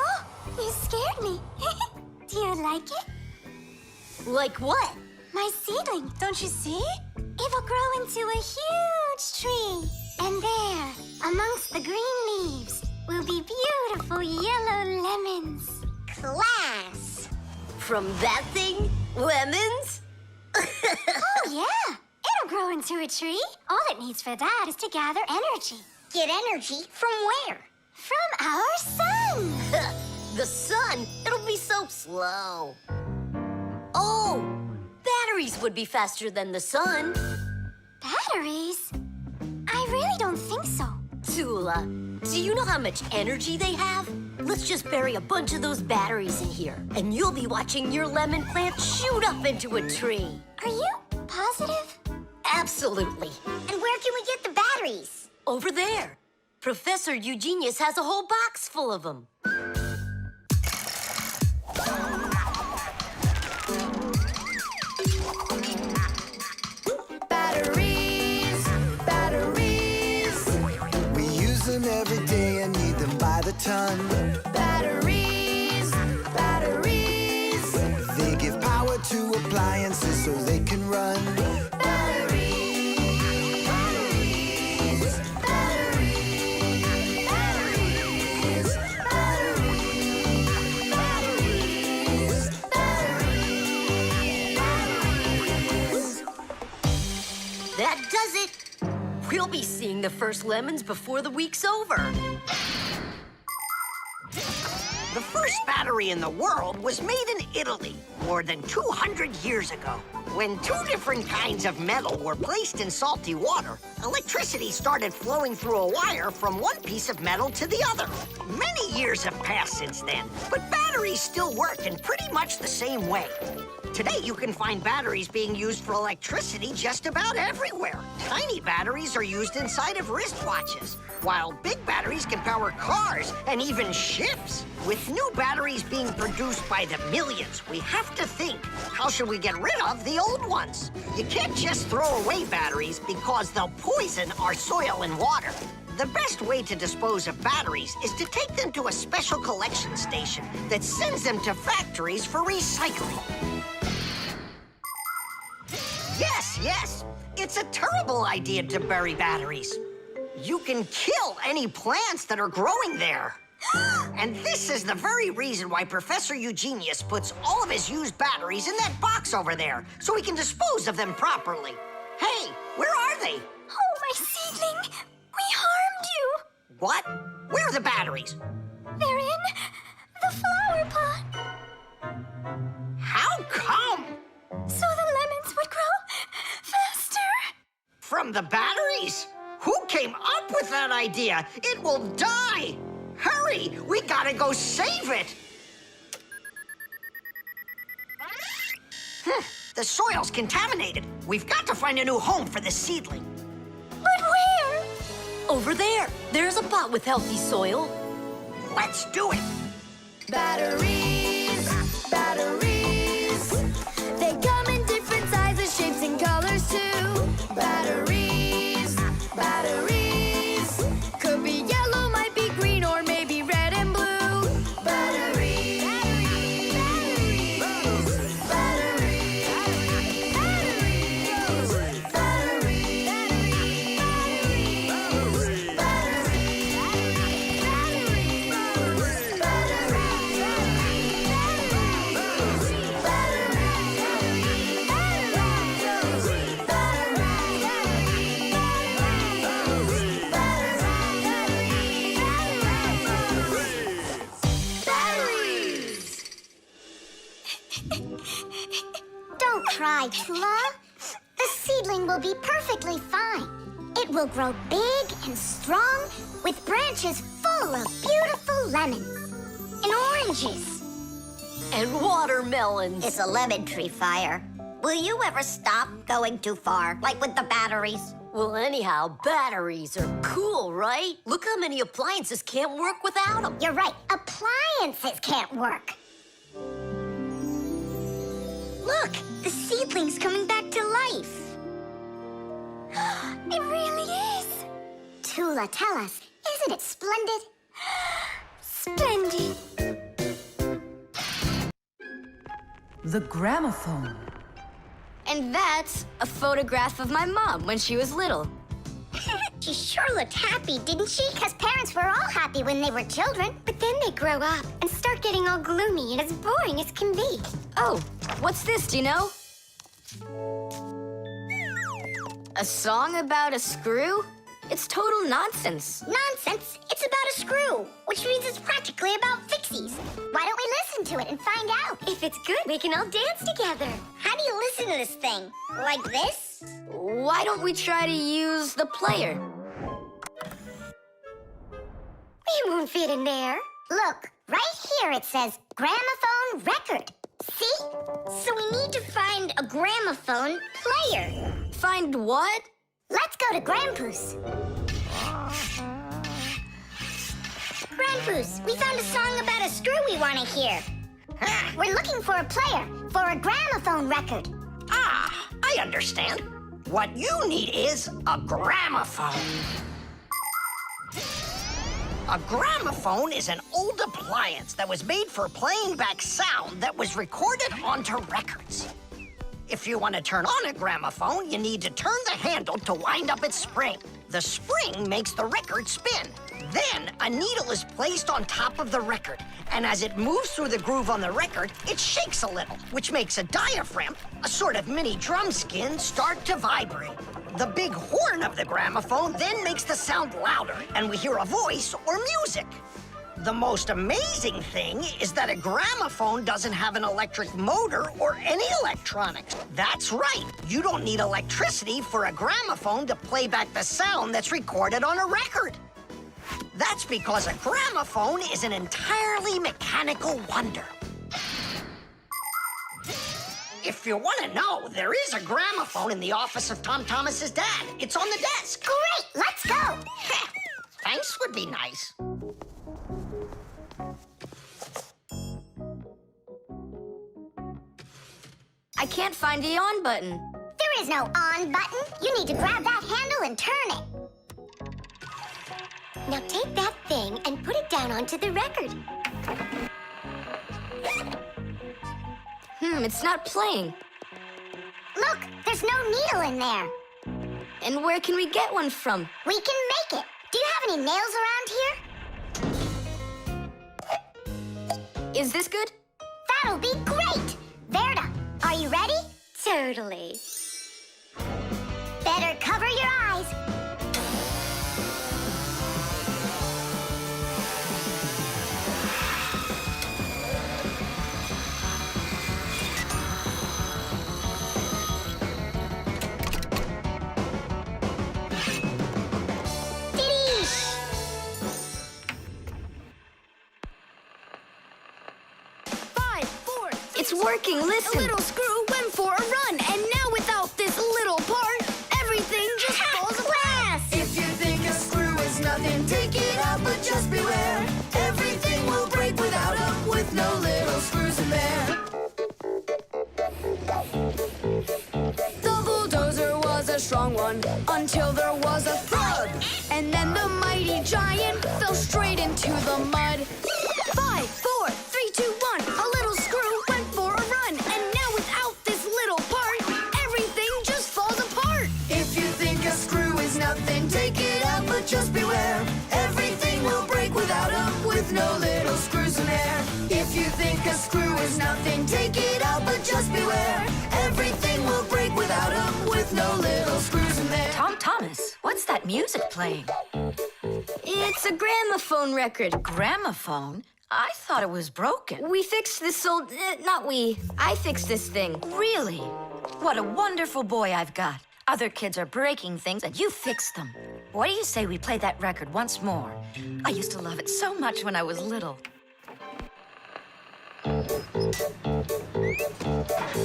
Oh, you scared me. Do you like it? Like what? My seedling, don't you see? It will grow into a huge tree. And there, amongst the green leaves, will be beautiful yellow lemons. Class! From that thing? Lemons? Oh, yeah. It'll grow into a tree. All it needs for that is to gather energy. Get energy from where? From our sun. The sun? It'll be so slow. Oh, batteries would be faster than the sun. Batteries? I really don't think so. Tula, do you know how much energy they have? Let's just bury a bunch of those batteries in here, and you'll be watching your lemon plant shoot up into a tree. Are you positive? Absolutely. And where can we get the batteries? Over there. Professor Eugenius has a whole box full of them. Every day I need them by the ton. Batteries, batteries. They give power to appliances so they can run. Batteries, batteries, batteries, batteries, batteries, batteries, batteries. That does it. We'll be seeing the first lemons before the week's over. The first battery in the world was made in Italy more than 200 years ago. When two different kinds of metal were placed in salty water, electricity started flowing through a wire from one piece of metal to the other. Many years have passed since then, but batteries still work in pretty much the same way. Today, you can find batteries being used for electricity just about everywhere. Tiny batteries are used inside of wristwatches, while big batteries can power cars and even ships. With new batteries being produced by the millions, we have to think, how should we get rid of the old ones? You can't just throw away batteries because they'll poison our soil and water. The best way to dispose of batteries is to take them to a special collection station that sends them to factories for recycling. Yes. It's a terrible idea to bury batteries. You can kill any plants that are growing there. And this is the very reason why Professor Eugenius puts all of his used batteries in that box over there, so he can dispose of them properly. Hey, where are they? Oh, my seedling! We harmed you! What? Where are the batteries? They're in the flower pot. How come? So the lemons would grow faster. From the batteries? Who came up with that idea? It will die! Hurry! We gotta go save it! The soil's contaminated. We've got to find a new home for this seedling. But where? Over there. There's a pot with healthy soil. Let's do it! Batteries, batteries. They come in different sizes, shapes, and colors too. Batteries, batteries. Could be yellow, might be green, or maybe red and blue. Batteries, batteries, batteries, batteries, Don't cry, Tula. The seedling will be perfectly fine. It will grow big and strong with branches full of beautiful lemons and oranges. And watermelons. It's a lemon tree fire. Will you ever stop going too far, like with the batteries? Well, anyhow, batteries are cool, right? Look how many appliances can't work without them. You're right. Appliances can't work. Look, the seedling's coming back to life. It really is. Tula, tell us, isn't it splendid? Splendid. The gramophone. And that's a photograph of my mom when she was little. She sure looked happy, didn't she? Because parents were all happy when they were children. But then they grow up and start getting all gloomy and as boring as can be. Oh, what's this, do you know? A song about a screw? It's total nonsense. Nonsense. It's about a screw, which means it's practically about Fixies. Why don't we listen to it and find out? If it's good, we can all dance together. How do you listen to this thing? Like this? Why don't we try to use the player? We won't fit in there. Look, right here it says gramophone record. See? So we need to find a gramophone player. Find what? Let's go to Grandpa's. Grandpa's, we found a song about a screw we want to hear. We're looking for a player for a gramophone record. Ah, I understand. What you need is a gramophone. A gramophone is an old appliance that was made for playing back sound that was recorded onto records. If you want to turn on a gramophone, you need to turn the handle to wind up its spring. The spring makes the record spin. Then, a needle is placed on top of the record, and as it moves through the groove on the record, it shakes a little, which makes a diaphragm, a sort of mini drum skin, start to vibrate. The big horn of the gramophone then makes the sound louder, and we hear a voice or music. The most amazing thing is that a gramophone doesn't have an electric motor or any electronics. That's right. You don't need electricity for a gramophone to play back the sound that's recorded on a record. That's because a gramophone is an entirely mechanical wonder. If you want to know, there is a gramophone in the office of Tom Thomas's dad. It's on the desk. Great, let's go. Thanks would be nice. I can't find the on button. There is no on button. You need to grab that handle and turn it. Now take that thing and put it down onto the record. It's not playing. Look, There's no needle in there. And where can we get one from? We can make it. Do you have any nails around here? Is this good? That'll be great! Verda, are you ready? Totally. Better cover your eyes. It's working, listen. A little screw went for a run, and now without this little part, everything just falls apart. If you think a screw is nothing, take it out, but just beware. Everything will break without them, with no little screws in there. The bulldozer was a strong one until there was a thud. And then the mighty giant fell straight into the mud. 5, 4, 3, 2, 1. A little screw went for a run. And now without this little part, everything just falls apart. If you think a screw is nothing, take it out, but just beware. Everything will break without them, with no little screws in there. If you think a screw is nothing, take it out, but just beware. Everything will break without them, with no little screws in there. Tom Thomas, what's that music playing? It's a gramophone record. Gramophone? I thought it was broken. We fixed this old... not we. I fixed this thing. Really? What a wonderful boy I've got. Other kids are breaking things, and you fixed them. What do you say we play that record once more? I used to love it so much when I was little.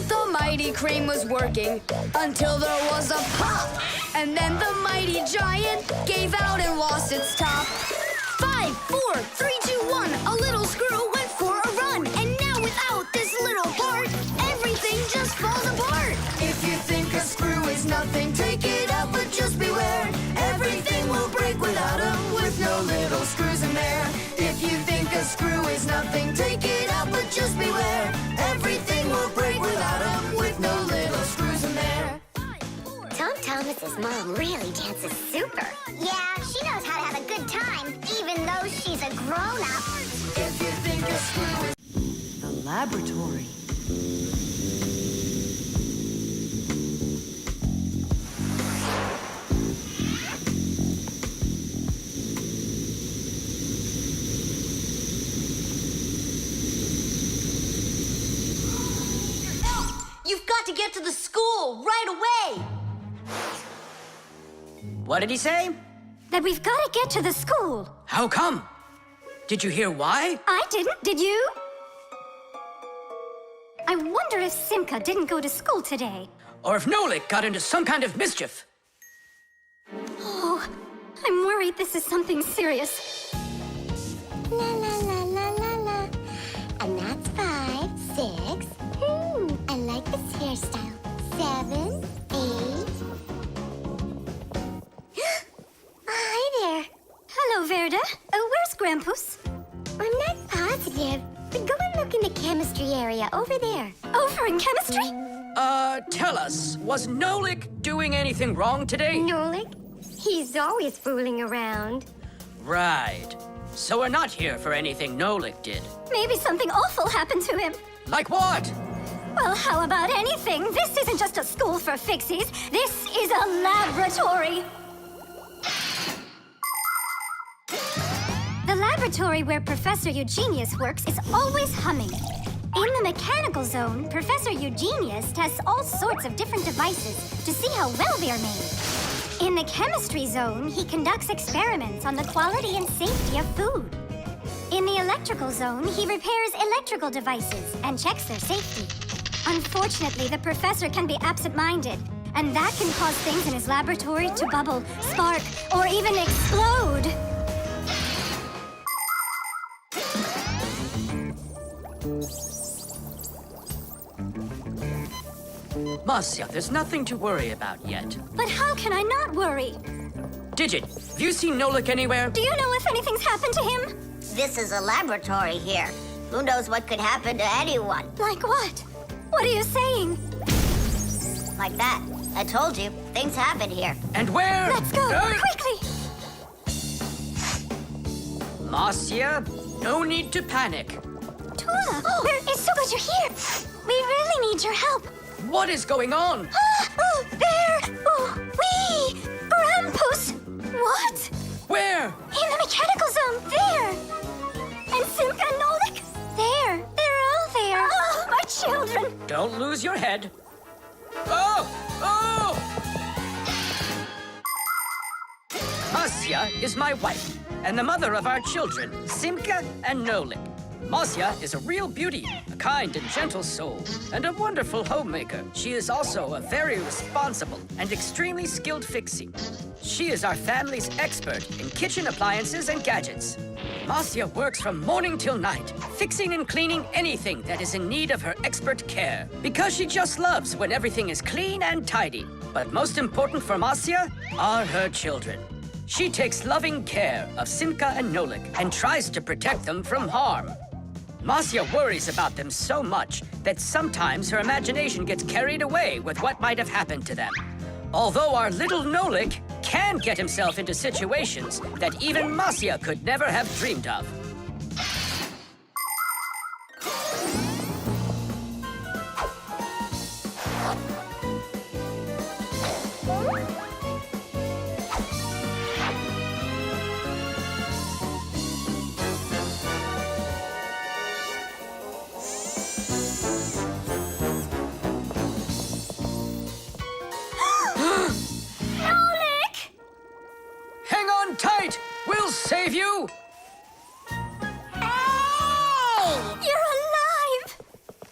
The mighty crane was working until there was a pop. And then the mighty giant gave out and lost its top. 5, 4, 3, 2, 1. A little screw went for a run. And now without this little part, everything just falls apart. If you think a screw is nothing, take it out, but just beware. Everything will break without them, with no little screws in there. If you think a screw is nothing, take it out, but just beware. Everything will break without them, with no little screws in there. Tom Thomas's mom really dances super. Yeah, she knows how to have a good time, even though she's a grown-up. If you think a screw is... The laboratory. You've got to get to the school right away. What did he say? That we've got to get to the school. How come? Did you hear why? I didn't, did you? I wonder if Simka didn't go to school today. Or if Nolik got into some kind of mischief? Oh, I'm worried this is something serious. La la la la la la. And that's 5, 6. I like this hairstyle. 7, 8. Hi there. Hello, Verda. Where's Grampus? I'm not positive, but go and look in the chemistry area over there. Over in chemistry? Tell us, was Nolik doing anything wrong today? Nolik? He's always fooling around. Right. So we're not here for anything Nolik did. Maybe something awful happened to him. Like what? Well, how about anything? This isn't just a school for Fixies. This is a laboratory. The laboratory where Professor Eugenius works is always humming. In the mechanical zone, Professor Eugenius tests all sorts of different devices to see how well they are made. In the chemistry zone, he conducts experiments on the quality and safety of food. In the electrical zone, he repairs electrical devices and checks their safety. Unfortunately, the professor can be absent-minded, and that can cause things in his laboratory to bubble, spark, or even explode. Marcia, there's nothing to worry about yet. But how can I not worry? Digit, have you seen Nolik anywhere? Do you know if anything's happened to him? This is a laboratory here. Who knows what could happen to anyone? Like what? What are you saying? Like that. I told you, things happen here. And where? Let's go, quickly! Marcia, no need to panic. Tula, it's so good you're here. We really need your help. What is going on? There! We! Grampus! What? Where? In the mechanical zone, there! And Simka and Nolik? There! They're all there! Oh, my children! Don't lose your head. Oh! Oh! Marcia is my wife and the mother of our children, Simka and Nolik. Marcia is a real beauty, a kind and gentle soul, and a wonderful homemaker. She is also a very responsible and extremely skilled Fixie. She is our family's expert in kitchen appliances and gadgets. Marcia works from morning till night, fixing and cleaning anything that is in need of her expert care, because she just loves when everything is clean and tidy. But most important for Marcia are her children. She takes loving care of Simka and Nolik and tries to protect them from harm. Marcia worries about them so much that sometimes her imagination gets carried away with what might have happened to them. Although our little Nolik can get himself into situations that even Marcia could never have dreamed of. Hang on tight! We'll save you! Hey! You're alive!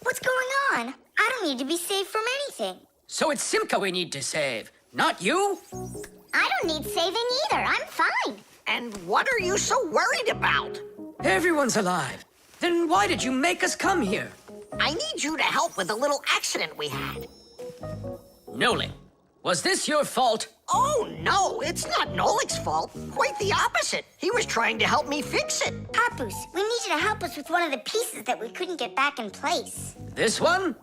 What's going on? I don't need to be saved from anything. So it's Simka we need to save, not you? I don't need saving either. I'm fine. And what are you so worried about? Everyone's alive. Then why did you make us come here? I need you to help with a little accident we had. Nolik, was this your fault? Oh, no, it's not Nolik's fault. Quite the opposite. He was trying to help me fix it. Papoose, we need you to help us with one of the pieces that we couldn't get back in place. This one?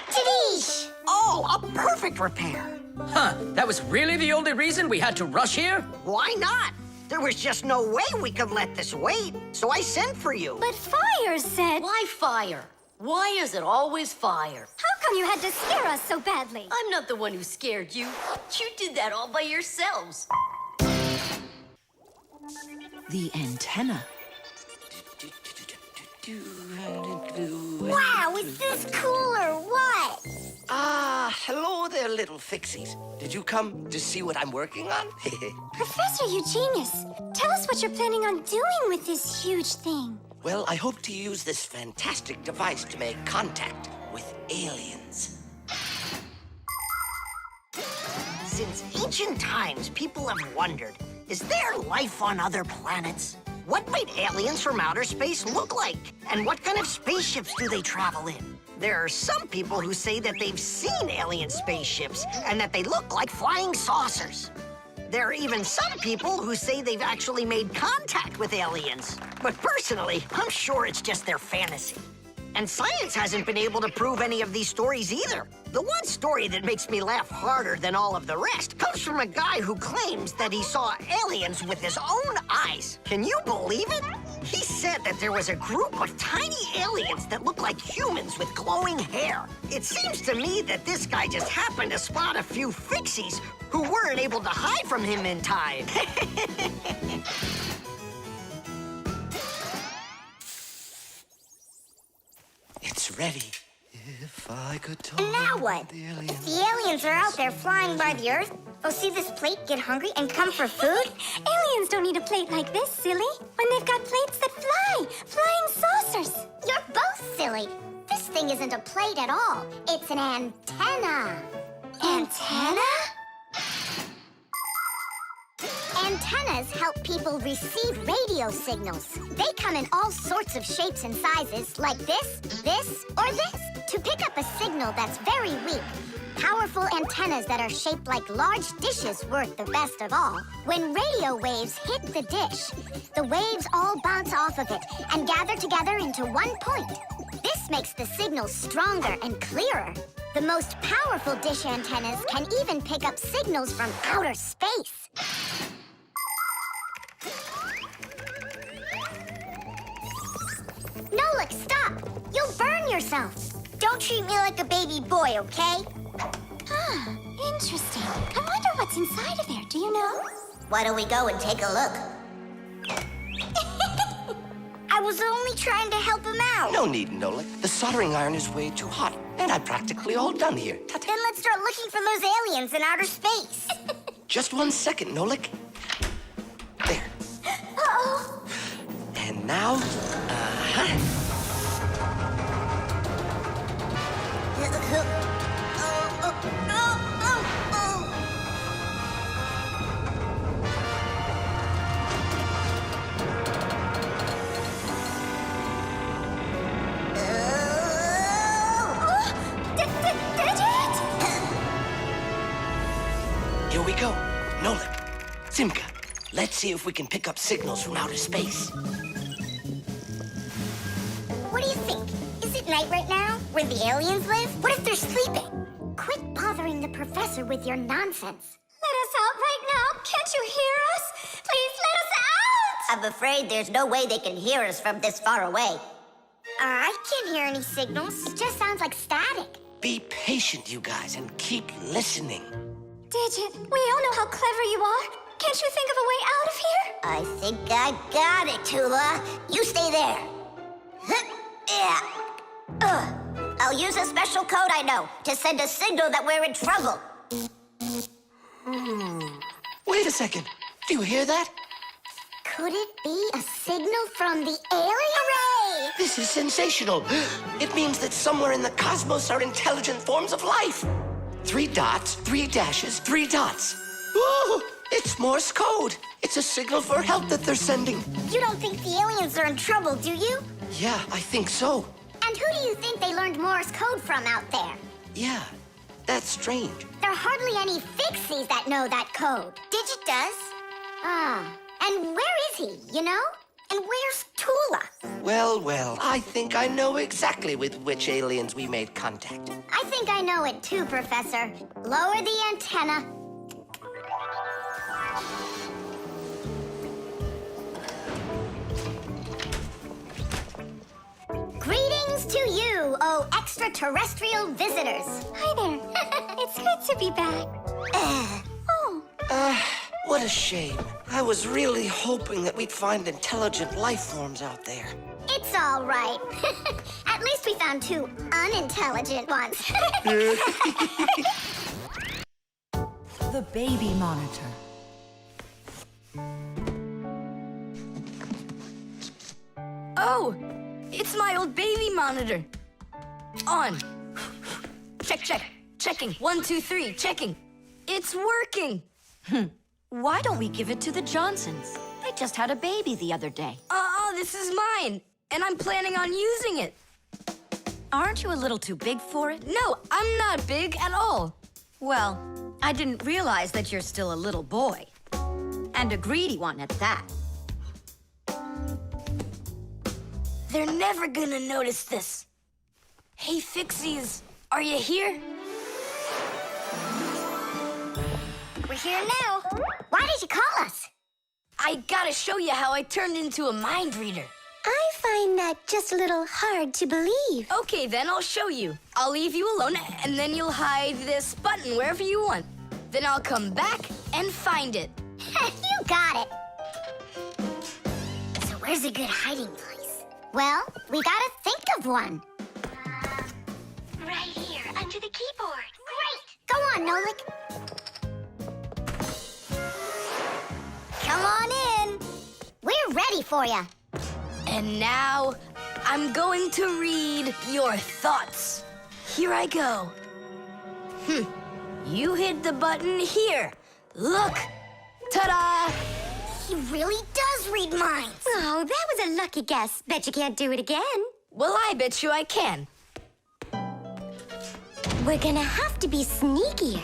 Tadish! Oh, a perfect repair. Huh, that was really the only reason we had to rush here? Why not? There was just no way we could let this wait, so I sent for you. But Fire said... Why fire? Why is it always fire? How come you had to scare us so badly? I'm not the one who scared you. You did that all by yourselves. The antenna. Wow, is this cool or what? Ah, hello there, little Fixies. Did you come to see what I'm working on? Professor Eugenius, tell us what you're planning on doing with this huge thing. Well, I hope to use this fantastic device to make contact with aliens. Since ancient times, people have wondered, is there life on other planets? What might aliens from outer space look like? And what kind of spaceships do they travel in? There are some people who say that they've seen alien spaceships and that they look like flying saucers. There are even some people who say they've actually made contact with aliens. But personally, I'm sure it's just their fantasy. And science hasn't been able to prove any of these stories either. The one story that makes me laugh harder than all of the rest comes from a guy who claims that he saw aliens with his own eyes. Can you believe it? He said that there was a group of tiny aliens that look like humans with glowing hair. It seems to me that this guy just happened to spot a few Fixies who weren't able to hide from him in time. It's ready. If I could talk. And now what? If the aliens are out there flying by the Earth, they'll see this plate, get hungry, and come for food? Aliens don't need a plate like this, silly. When they've got plates that fly, flying saucers. You're both silly. This thing isn't a plate at all. It's an antenna. Antenna? Antennas help people receive radio signals. They come in all sorts of shapes and sizes, like this, or this, to pick up a signal that's very weak. powerful antennas that are shaped like large dishes work the best of all. When radio waves hit the dish, the waves all bounce off of it and gather together into one point. This makes the signal stronger and clearer. The most powerful dish antennas can even pick up signals from outer space. Nolik, stop! You'll burn yourself. Don't treat me like a baby boy, okay? Huh, interesting. I wonder what's inside of there, do you know? Why don't we go and take a look? I was only trying to help him out. No need, Nolik. The soldering iron is way too hot, and I'm practically all done here. Ta-ta. Then let's start looking for those aliens in outer space. Just 1 second, Nolik. There. Uh-oh. And now, here we go. Nolik, Simka, let's see if we can pick up signals from outer space. What do you think? Is it night right now, where the aliens live? What if they're sleeping? Quit bothering the professor with your nonsense. Let us out right now. Can't you hear us? Please let us out! I'm afraid there's no way they can hear us from this far away. I can't hear any signals. It just sounds like static. Be patient, you guys, and keep listening. Digit, we all know how clever you are. Can't you think of a way out of here? I think I got it, Tula. You stay there. Yeah. I'll use a special code I know to send a signal that we're in trouble. Wait a second. Do you hear that? Could it be a signal from the alien? Hooray! This is sensational. It means that somewhere in the cosmos are intelligent forms of life. 3 dots, 3 dashes, 3 dots. Ooh, it's Morse code. It's a signal for help that they're sending. You don't think the aliens are in trouble, do you? Yeah, I think so. And who do you think they learned Morse code from out there? Yeah, that's strange. There are hardly any Fixies that know that code. Digit does. Ah, and where is he, you know? And where's Tula? Well, I think I know exactly with which aliens we made contact. I think I know it too, Professor. Lower the antenna. Greetings to you, oh extraterrestrial visitors. Hi there. It's good to be back. What a shame. I was really hoping that we'd find intelligent life forms out there. It's all right. At least we found 2 unintelligent ones. The baby monitor. Oh, it's my old baby monitor. On. Check. Checking. 1, 2, 3. Checking. It's working. Why don't we give it to the Johnsons? They just had a baby the other day. This is mine, and I'm planning on using it. Aren't you a little too big for it? No, I'm not big at all. Well, I didn't realize that you're still a little boy. And a greedy one at that. They're never gonna notice this. Hey, Fixies, are you here? We're here now. Why did you call us? I gotta show you how I turned into a mind reader. I find that just a little hard to believe. Okay, then I'll show you. I'll leave you alone, and then you'll hide this button wherever you want. Then I'll come back and find it. You got it. So where's a good hiding place? Well, we gotta think of one. Right here, under the keyboard. Great! Go on, Nolik. Come on in. We're ready for you. And now, I'm going to read your thoughts. Here I go. You hid the button here. Look. Ta-da! He really does read minds. Oh, that was a lucky guess. Bet you can't do it again. Well, I bet you I can. We're gonna have to be sneakier.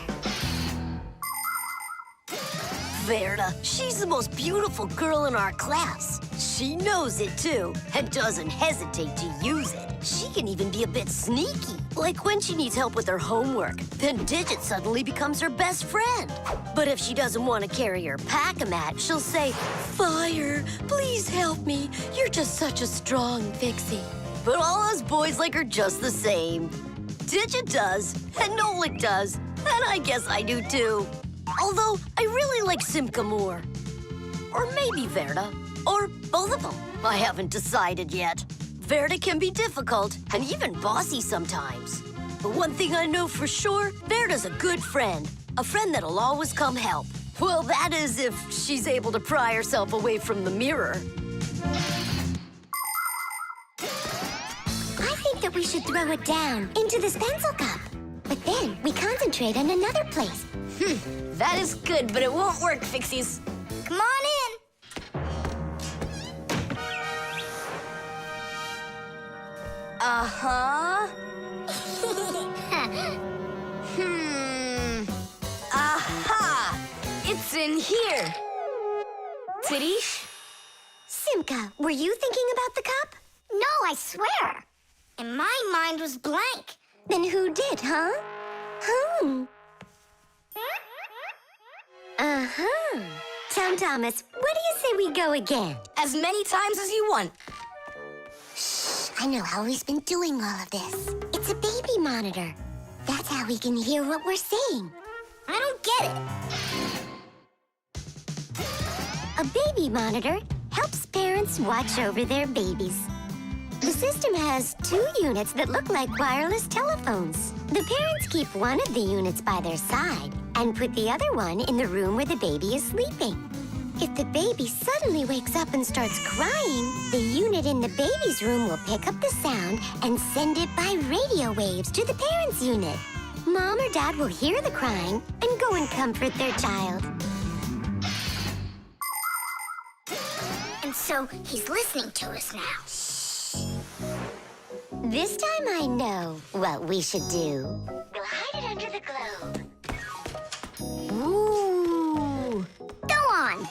Verda, she's the most beautiful girl in our class. She knows it too, and doesn't hesitate to use it. She can even be a bit sneaky, like when she needs help with her homework. Then Digit suddenly becomes her best friend. But if she doesn't want to carry her pack-a-mat, she'll say, "Fire, please help me. You're just such a strong Fixie." But all us boys like her just the same. Digit does, and Nolik does, and I guess I do too. Although, I really like Simka more. Or maybe Verda. Or both of them. I haven't decided yet. Verda can be difficult and even bossy sometimes. But one thing I know for sure, Verda's a good friend. A friend that'll always come help. Well, that is if she's able to pry herself away from the mirror. I think that we should throw it down into this pencil cup. But then we concentrate on another place. That is good, but it won't work, Fixies. Come on in. Uh-huh. Aha! It's in here. Tadish? Simka, were you thinking about the cup? No, I swear. And my mind was blank. Then who did, huh? Uh-huh. Tom Thomas, what do you say we go again? As many times as you want. I know how he's been doing all of this. It's a baby monitor. That's how we can hear what we're saying. I don't get it. A baby monitor helps parents watch over their babies. The system has 2 units that look like wireless telephones. The parents keep one of the units by their side and put the other one in the room where the baby is sleeping. If the baby suddenly wakes up and starts crying, the unit in the baby's room will pick up the sound and send it by radio waves to the parents' unit. Mom or Dad will hear the crying and go and comfort their child. And so he's listening to us now. This time I know what we should do. We'll hide it under the globe. Ooh. Go on.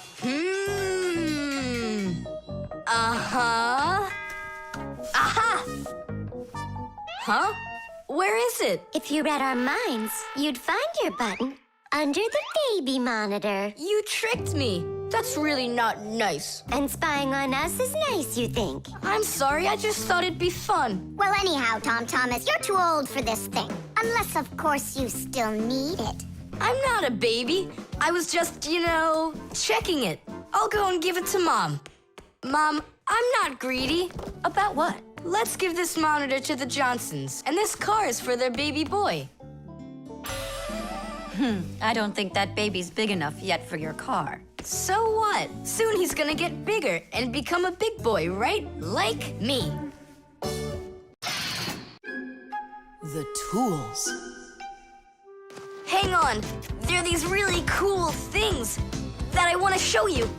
Uh-huh. Aha! Huh? Where is it? If you read our minds, you'd find your button under the baby monitor. You tricked me. That's really not nice. And spying on us is nice, you think? I'm sorry, I just thought it'd be fun. Well, anyhow, Tom Thomas, you're too old for this thing. Unless, of course, you still need it. I'm not a baby. I was just, checking it. I'll go and give it to Mom. Mom, I'm not greedy. About what? Let's give this monitor to the Johnsons, and this car is for their baby boy. I don't think that baby's big enough yet for your car. So what? Soon he's gonna get bigger and become a big boy, right? Like me. The tools. Hang on. There are these really cool things that I want to show you.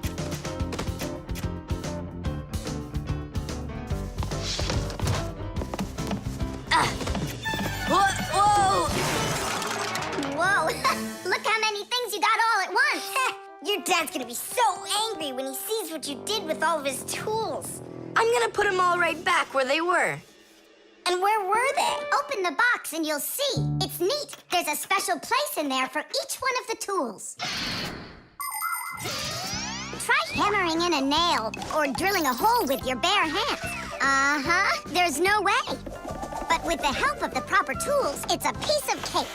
Whoa! Whoa, look how many things you got all at once. Your dad's gonna be so angry when he sees what you did with all of his tools. I'm gonna put them all right back where they were. And where were they? Open the box and you'll see. It's neat. There's a special place in there for each one of the tools. Try hammering in a nail or drilling a hole with your bare hands. Uh-huh, there's no way. But with the help of the proper tools, it's a piece of cake.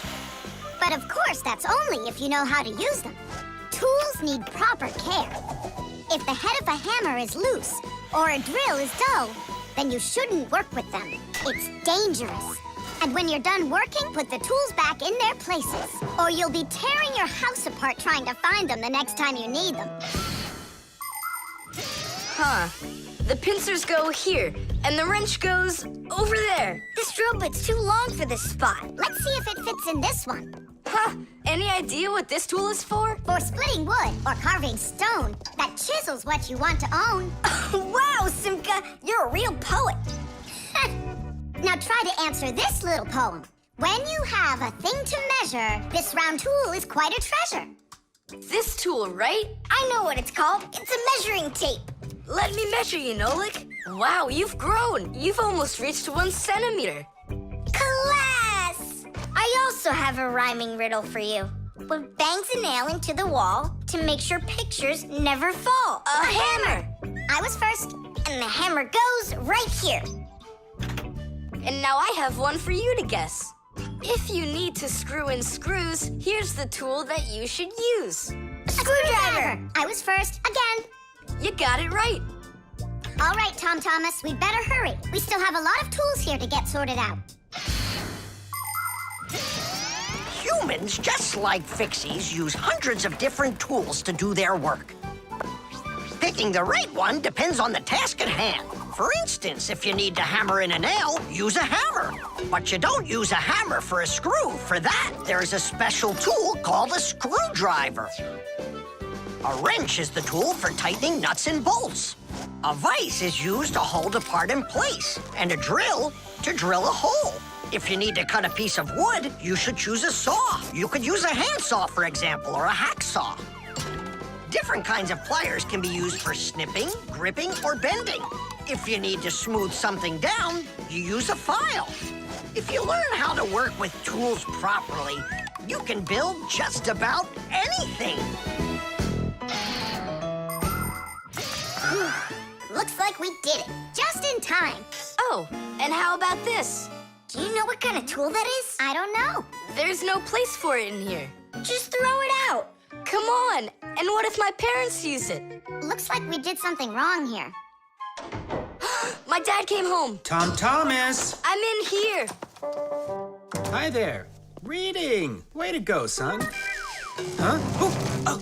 But of course, that's only if you know how to use them. Tools need proper care. If the head of a hammer is loose or a drill is dull, then you shouldn't work with them. It's dangerous. And when you're done working, put the tools back in their places, or you'll be tearing your house apart trying to find them the next time you need them. Huh. The pincers go here, and the wrench goes over there. This drill bit's too long for this spot. Let's see if it fits in this one. Huh. Any idea what this tool is for? For splitting wood or carving stone, that chisel's what you want to own. Wow, Simka, you're a real poet. Now try to answer this little poem. When you have a thing to measure, this round tool is quite a treasure. This tool, right? I know what it's called. It's a measuring tape. Let me measure you, Nolik. Wow, you've grown. You've almost reached 1 centimeter. Class! I also have a rhyming riddle for you. What bangs a nail into the wall to make sure pictures never fall? A hammer! I was first, and the hammer goes right here. And now I have one for you to guess. If you need to screw in screws, here's the tool that you should use. A screwdriver! I was first, again. You got it right. All right, Tom Thomas, we'd better hurry. We still have a lot of tools here to get sorted out. Humans, just like Fixies, use hundreds of different tools to do their work. Picking the right one depends on the task at hand. For instance, if you need to hammer in a nail, use a hammer. But you don't use a hammer for a screw. For that, there's a special tool called a screwdriver. A wrench is the tool for tightening nuts and bolts. A vise is used to hold a part in place, and a drill to drill a hole. If you need to cut a piece of wood, you should choose a saw. You could use a handsaw, for example, or a hacksaw. Different kinds of pliers can be used for snipping, gripping, or bending. If you need to smooth something down, you use a file. If you learn how to work with tools properly, you can build just about anything. Looks like we did it, just in time. Oh, and how about this? Do you know what kind of tool that is? I don't know. There's no place for it in here. Just throw it out. Come on. And what if my parents use it? Looks like we did something wrong here. My dad came home. Tom Thomas! I'm in here. Hi there. Reading. Way to go, son. Huh? Oh!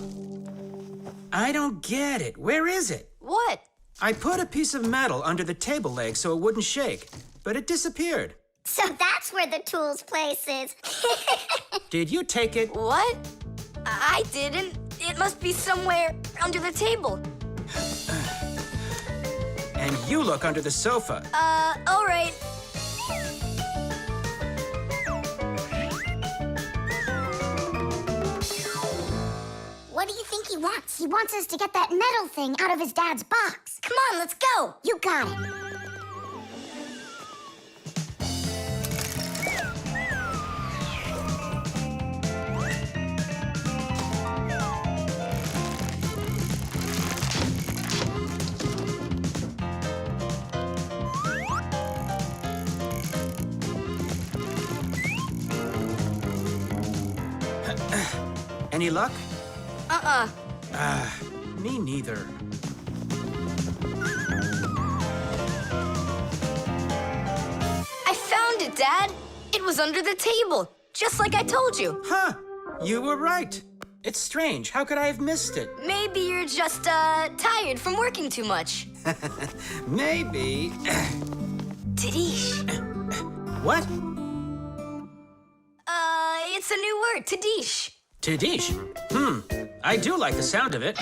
I don't get it. Where is it? What? I put a piece of metal under the table leg so it wouldn't shake, but it disappeared. So that's where the tools place is. Did you take it? What? I didn't. It must be somewhere under the table. And you look under the sofa. All right. What do you think he wants? He wants us to get that metal thing out of his dad's box. Come on, let's go. You got it. Any luck? Uh-uh. Me neither. I found it, Dad. It was under the table, just like I told you. Huh. You were right. It's strange. How could I have missed it? Maybe you're just, tired from working too much. Maybe. Tadish. What? It's a new word, Tadish. Tadish. I do like the sound of it.